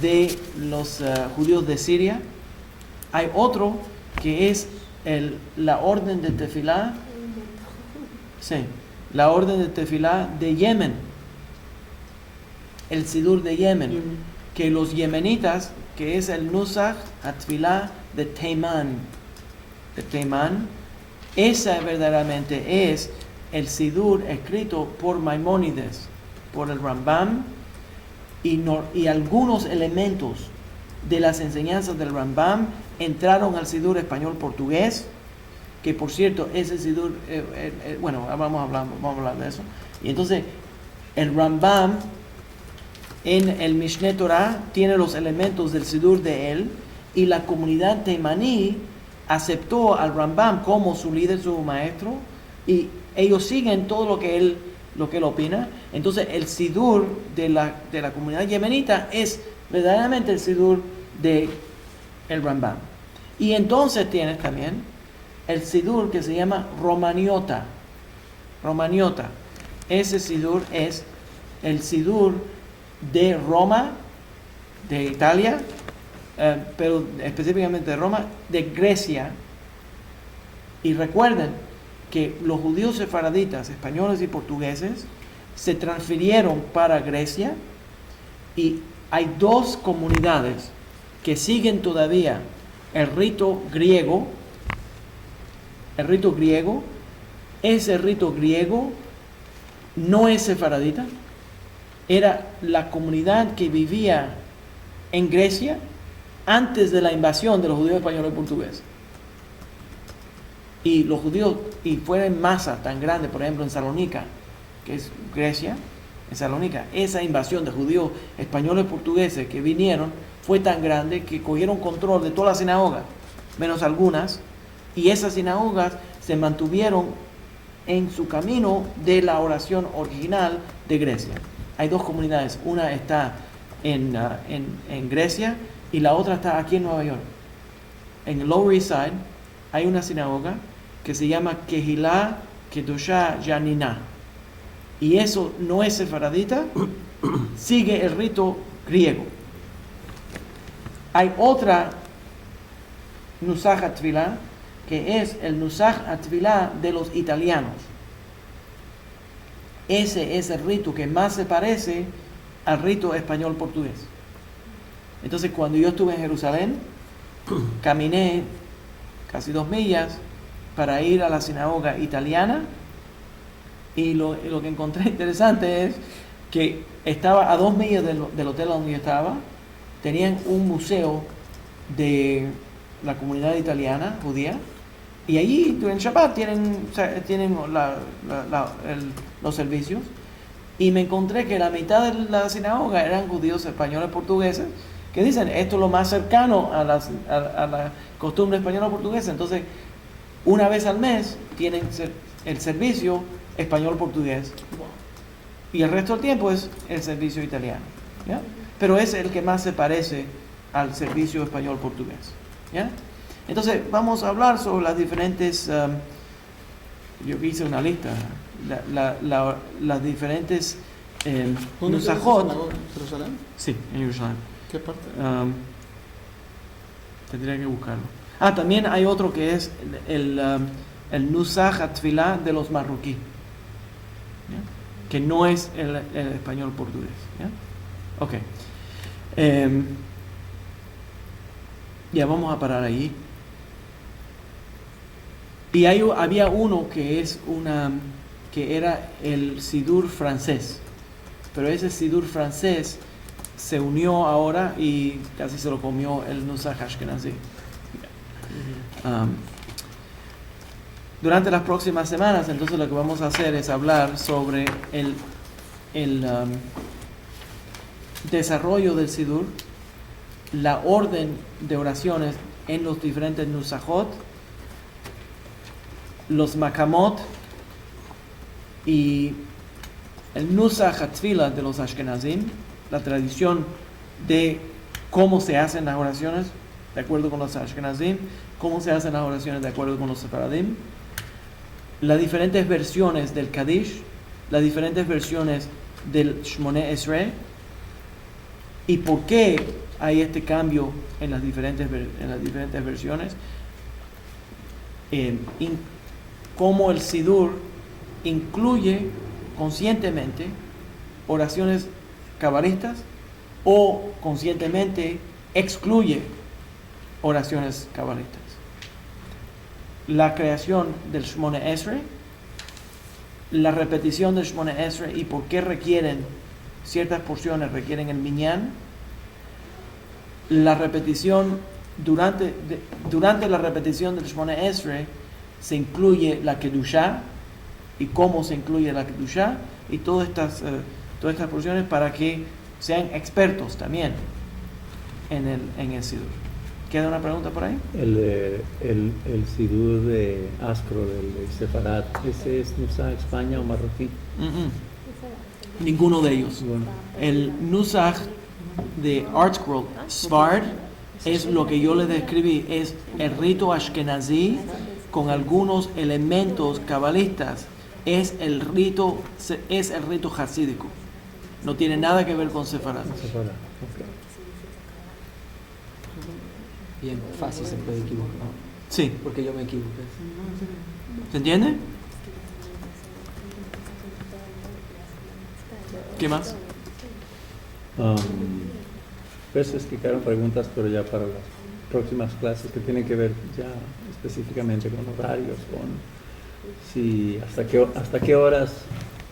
de los judíos de Siria. Hay otro que es la orden de Tefilá, sí, la orden de Tefilá de Yemen, el sidur de Yemen, que los yemenitas, que es el Nusach Atfilá de Teiman, esa verdaderamente es el sidur escrito por Maimónides, por el Rambam, y algunos elementos de las enseñanzas del Rambam entraron al sidur español portugués, que por cierto ese sidur, bueno, vamos a hablar de eso. Y entonces el Rambam en el Mishneh Torah tiene los elementos del sidur de él, y la comunidad teimaní aceptó al Rambam como su líder, su maestro, y ellos siguen todo lo que él opina. Entonces el sidur de la comunidad yemenita es verdaderamente el sidur de el Rambam. Y entonces tienes también el sidur que se llama Romaniota. Ese sidur es el sidur de Roma, de Italia, pero específicamente de Roma, de Grecia. Y recuerden que los judíos sefaraditas, españoles y portugueses, se transfirieron para Grecia, y hay dos comunidades que siguen todavía el rito griego. Ese rito griego no es sefaradita, era la comunidad que vivía en Grecia antes de la invasión de los judíos españoles y portugueses. Y los judíos, y fue en masa tan grande, por ejemplo en Salónica, que es Grecia, en Salónica, esa invasión de judíos españoles y portugueses que vinieron fue tan grande que cogieron control de todas las sinagogas, menos algunas, y esas sinagogas se mantuvieron en su camino de la oración original de Grecia. Hay dos comunidades, una está en Grecia y la otra está aquí en Nueva York. En el Lower East Side hay una sinagoga que se llama Kehillah Kedoshah Janina, y eso no es sefaradita, sigue el rito griego. Hay otra Nusach Atfilá, que es el Nusach Atfilá de los italianos. Ese es el rito que más se parece al rito español portugués. Entonces, cuando yo estuve en Jerusalén, caminé casi 2 millas para ir a la sinagoga italiana, y lo que encontré interesante es que estaba a 2 millas del hotel donde yo estaba, tenían un museo de la comunidad italiana, judía, y allí en Shabbat tienen los servicios, y me encontré que la mitad de la sinagoga eran judíos españoles portugueses, que dicen, esto es lo más cercano a la costumbre española portuguesa. Entonces, una vez al mes tienen el servicio español portugués, y el resto del tiempo es el servicio italiano, ¿ya? pero es el que más se parece al servicio español-portugués. ¿Ya? Entonces, vamos a hablar sobre las diferentes, yo hice una lista, las diferentes ¿Dónde queda nusajot. esa sinagoga? ¿Jerusalén? Sí, en Jerusalén. ¿Qué parte? Tendría que buscarlo. También hay otro que es el Nusach HaTfilah de los marroquí, ¿ya? Que no es el español portugués. ¿Ya? Ok. Ya vamos a parar ahí. Y había uno que era el Sidur francés, pero ese Sidur francés se unió ahora y casi se lo comió el Nusach Ashkenazi. Durante las próximas semanas, entonces lo que vamos a hacer es hablar sobre el desarrollo del Sidur, la orden de oraciones en los diferentes Nusajot, los Makamot y el Nusach HaTfilah de los Ashkenazim, la tradición de cómo se hacen las oraciones de acuerdo con los Ashkenazim, cómo se hacen las oraciones de acuerdo con los Sefaradim, las diferentes versiones del Kaddish, las diferentes versiones del Shmoneh Esrei, y por qué hay este cambio en las diferentes versiones, cómo el Sidur incluye conscientemente oraciones cabalistas o conscientemente excluye oraciones cabalistas. La creación del Shmoneh Esrei, la repetición del Shmoneh Esrei y por qué ciertas porciones requieren el minyan, la repetición durante la repetición del Shmoneh Esrei se incluye la Kedushá y cómo se incluye la Kedushá y todas estas porciones para que sean expertos también en el Sidur. ¿Queda una pregunta por ahí? El Sidur de Ascro, del Sefarad, ¿ese es Nusach España o marroquí? Ninguno de ellos. Bueno. El Nusach de ArtScroll Sfard es lo que yo les describí, es el rito ashkenazí con algunos elementos cabalistas. Es el rito hasídico. No tiene nada que ver con Sefarad. Sefarad, ok. Bien fácil se puede equivocar. Sí, Porque yo me equivoqué. ¿se entiende? ¿Qué más? Pues es que quedaron preguntas, pero ya para las próximas clases que tienen que ver ya específicamente con horarios, con si hasta qué horas,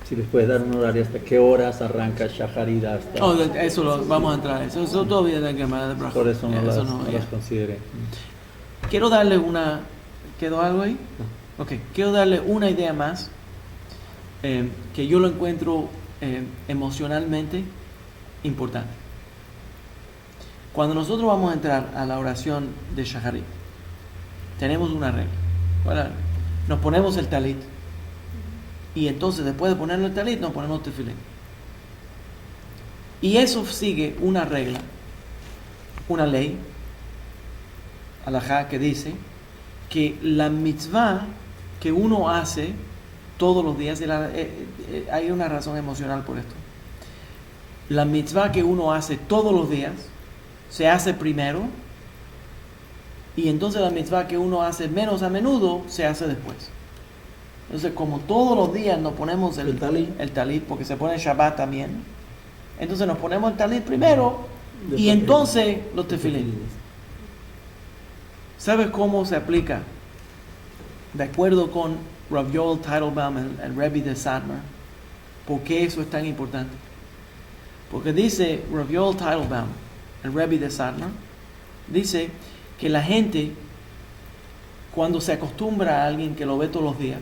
si les puedes dar un horario, hasta qué horas arranca Shacharit hasta... Eso lo vamos a entrar. Eso todavía hay que llamar de brazo. Por eso no ya. las consideré. Quiero darle ¿Quedó algo ahí? No. Ok. Quiero darle una idea más que yo lo encuentro emocionalmente importante. Cuando nosotros vamos a entrar a la oración de Shacharit, tenemos una regla. ¿Cuál es la regla? Nos ponemos el talit y entonces después de ponerle el talit nos ponemos tefilín. Y eso sigue una regla, una ley, alajá, que dice que la mitzvah que uno hace todos los días, hay una razón emocional por esto. La mitzvah que uno hace todos los días se hace primero y entonces la mitzvah que uno hace menos a menudo se hace después. Entonces, como todos los días nos ponemos el talit, porque se pone Shabbat también, entonces nos ponemos el talit primero y entonces los tefilín. ¿Sabes cómo se aplica? De acuerdo con Rav Yoel Teitelbaum, el Rebbe de Satmar, ¿por qué eso es tan importante? Porque dice Rav Yoel Teitelbaum, el Rebbe de Satmar, dice que la gente, cuando se acostumbra a alguien que lo ve todos los días,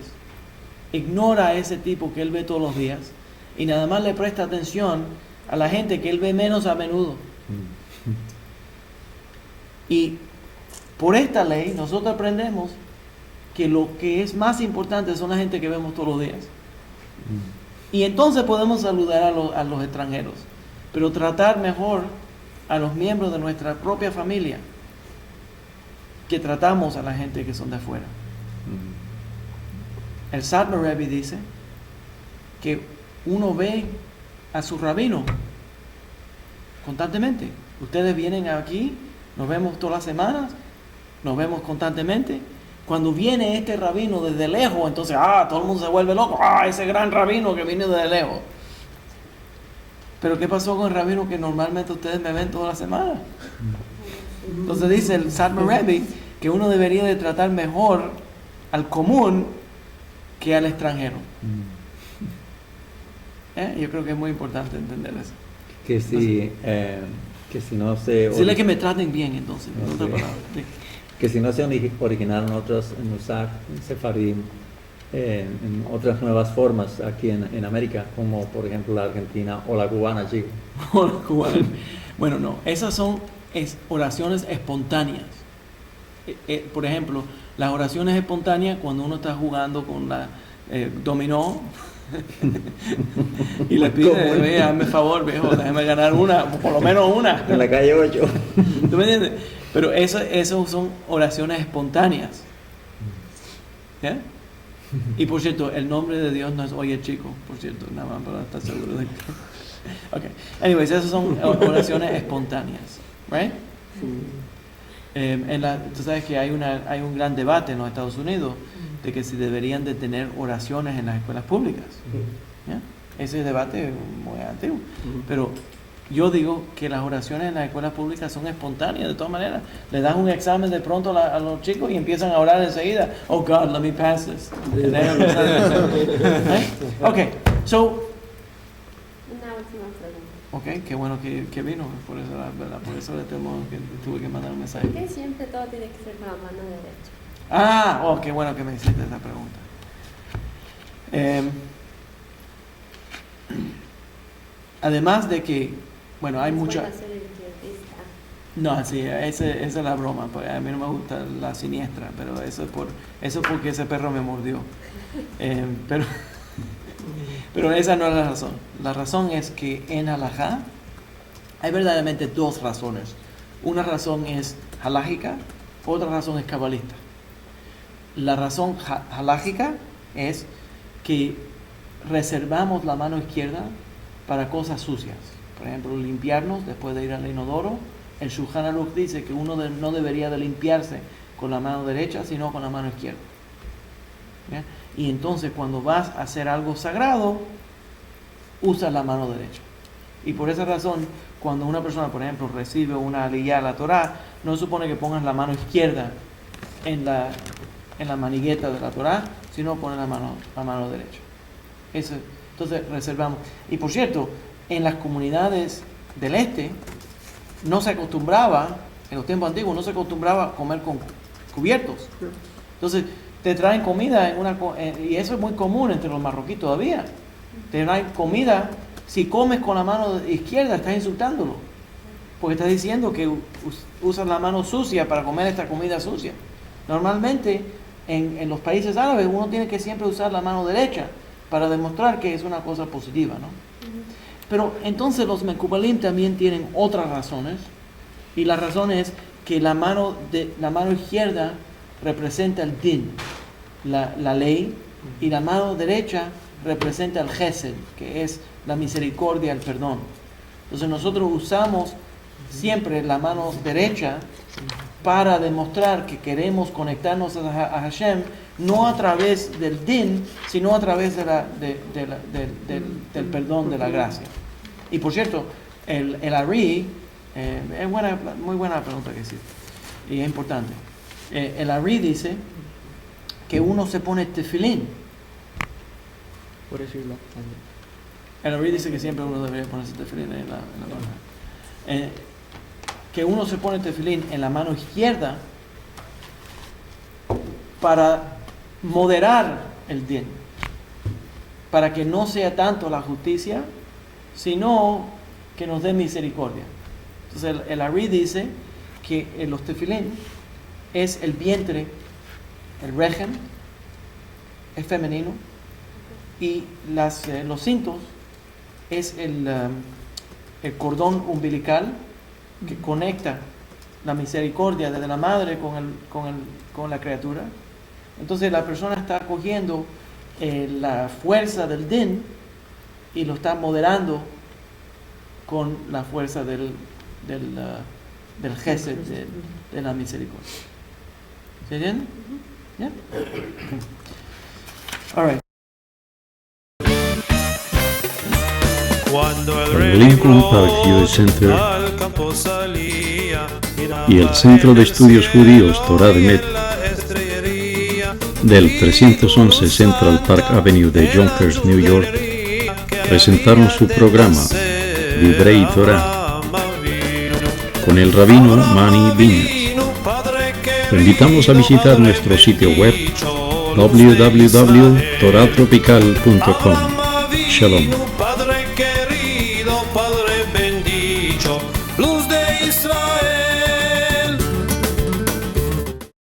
ignora a ese tipo que él ve todos los días y nada más le presta atención a la gente que él ve menos a menudo. Y por esta ley nosotros aprendemos que lo que es más importante son la gente que vemos todos los días. Y entonces podemos saludar a los extranjeros. pero tratar mejor a los miembros de nuestra propia familia que tratamos a la gente que son de afuera. El Satmar Rebbe dice que uno ve a su rabino constantemente. Ustedes vienen aquí, nos vemos todas las semanas, nos vemos constantemente. Cuando viene este rabino desde lejos, entonces, todo el mundo se vuelve loco. Ese gran rabino que viene desde lejos. Pero ¿qué pasó con el rabino que normalmente ustedes me ven toda la semana? Entonces dice el Satmar Rebbe que uno debería de tratar mejor al común que al extranjero. Yo creo que es muy importante entender eso. Que si no se... Decirle que me traten bien, entonces. No, en otras sí. palabras. Sí. Que si no se originaron otros en usar sefarim en otras nuevas formas aquí en América, como por ejemplo la argentina o la cubana, chico. Bueno, no, esas son oraciones espontáneas. Por ejemplo, las oraciones espontáneas cuando uno está jugando con la dominó y le pide, hazme favor, viejo, déjame ganar una, por lo menos una. En la calle 8. ¿Tú me entiendes? Pero eso son oraciones espontáneas. ¿Ya? Y por cierto, el nombre de Dios no es oye chico, por cierto, nada más para estar seguro de que... Ok, anyways, esas son oraciones espontáneas, right? Tú sabes que hay un gran debate en los Estados Unidos de que si deberían de tener oraciones en las escuelas públicas. ¿Ya? Ese debate es muy antiguo, pero yo digo que las oraciones en las escuelas públicas son espontáneas de todas maneras. Le das un examen de pronto a los chicos y empiezan a orar enseguida. Oh God, let me pass this. Okay, so Una última pregunta. ok, qué bueno que vino, por eso, por eso le tuve que mandar un mensaje. ¿Por qué siempre todo tiene que ser con la mano derecha? Qué bueno que me hiciste esa pregunta. Además de que, bueno, hay mucha... Puede ser izquierdista. No, sí, esa es la broma, porque a mí no me gusta la siniestra, pero eso es porque ese perro me mordió. Pero esa no es la razón. La razón es que en halajá hay verdaderamente dos razones. Una razón es halágica, otra razón es cabalista. La razón halágica es que reservamos la mano izquierda para cosas sucias. Por ejemplo, limpiarnos después de ir al inodoro. El Shulchan Aruch dice que uno no debería de limpiarse con la mano derecha, sino con la mano izquierda. ¿Ya? Y entonces cuando vas a hacer algo sagrado, usas la mano derecha. Y por esa razón, cuando una persona, por ejemplo, recibe una aliyá a la Torá, no se supone que pongas la mano izquierda en la manigueta de la Torá, sino pones la mano derecha. Eso, entonces reservamos. Y por cierto, en las comunidades del este, no se acostumbraba, en los tiempos antiguos, no se acostumbraba a comer con cubiertos. Entonces, te traen comida y eso es muy común entre los marroquíes todavía. Te traen comida, si comes con la mano izquierda, estás insultándolo. Porque estás diciendo que usas la mano sucia para comer esta comida sucia. Normalmente, en los países árabes, uno tiene que siempre usar la mano derecha para demostrar que es una cosa positiva, ¿no? Pero entonces los Mekubalim también tienen otras razones, y la razón es que la mano izquierda representa el din, la ley, y la mano derecha representa el Gesed, que es la misericordia, el perdón. Entonces nosotros usamos siempre la mano derecha para demostrar que queremos conectarnos a Hashem, no a través del din, sino a través del perdón, de la gracia. Y por cierto, el Ari, es muy buena pregunta que hiciste, y es importante. El Ari dice que uno se pone tefilín. Por decirlo también. El Ari dice que siempre uno debería ponerse tefilín en la mano. Que uno se pone tefilín en la mano izquierda para moderar el din, para que no sea tanto la justicia, sino que nos dé misericordia. Entonces el Ari dice que los tefilín es el vientre, el regen, es femenino, y los cintos es el cordón umbilical que conecta la misericordia de la madre con la criatura. Entonces la persona está cogiendo la fuerza del din y lo está moderando con la fuerza del gesed, de la misericordia. ¿Se entiende? ¿Ya? All right. Cuando el Lincoln Park Jewish Center y el Centro de Estudios Judíos Torah de Met del 311 Central Park Avenue de Yonkers, New York, presentaron su programa Divrei Torah con el rabino Mani Viñas. Te invitamos a visitar nuestro sitio web www.toratropical.com. Shalom.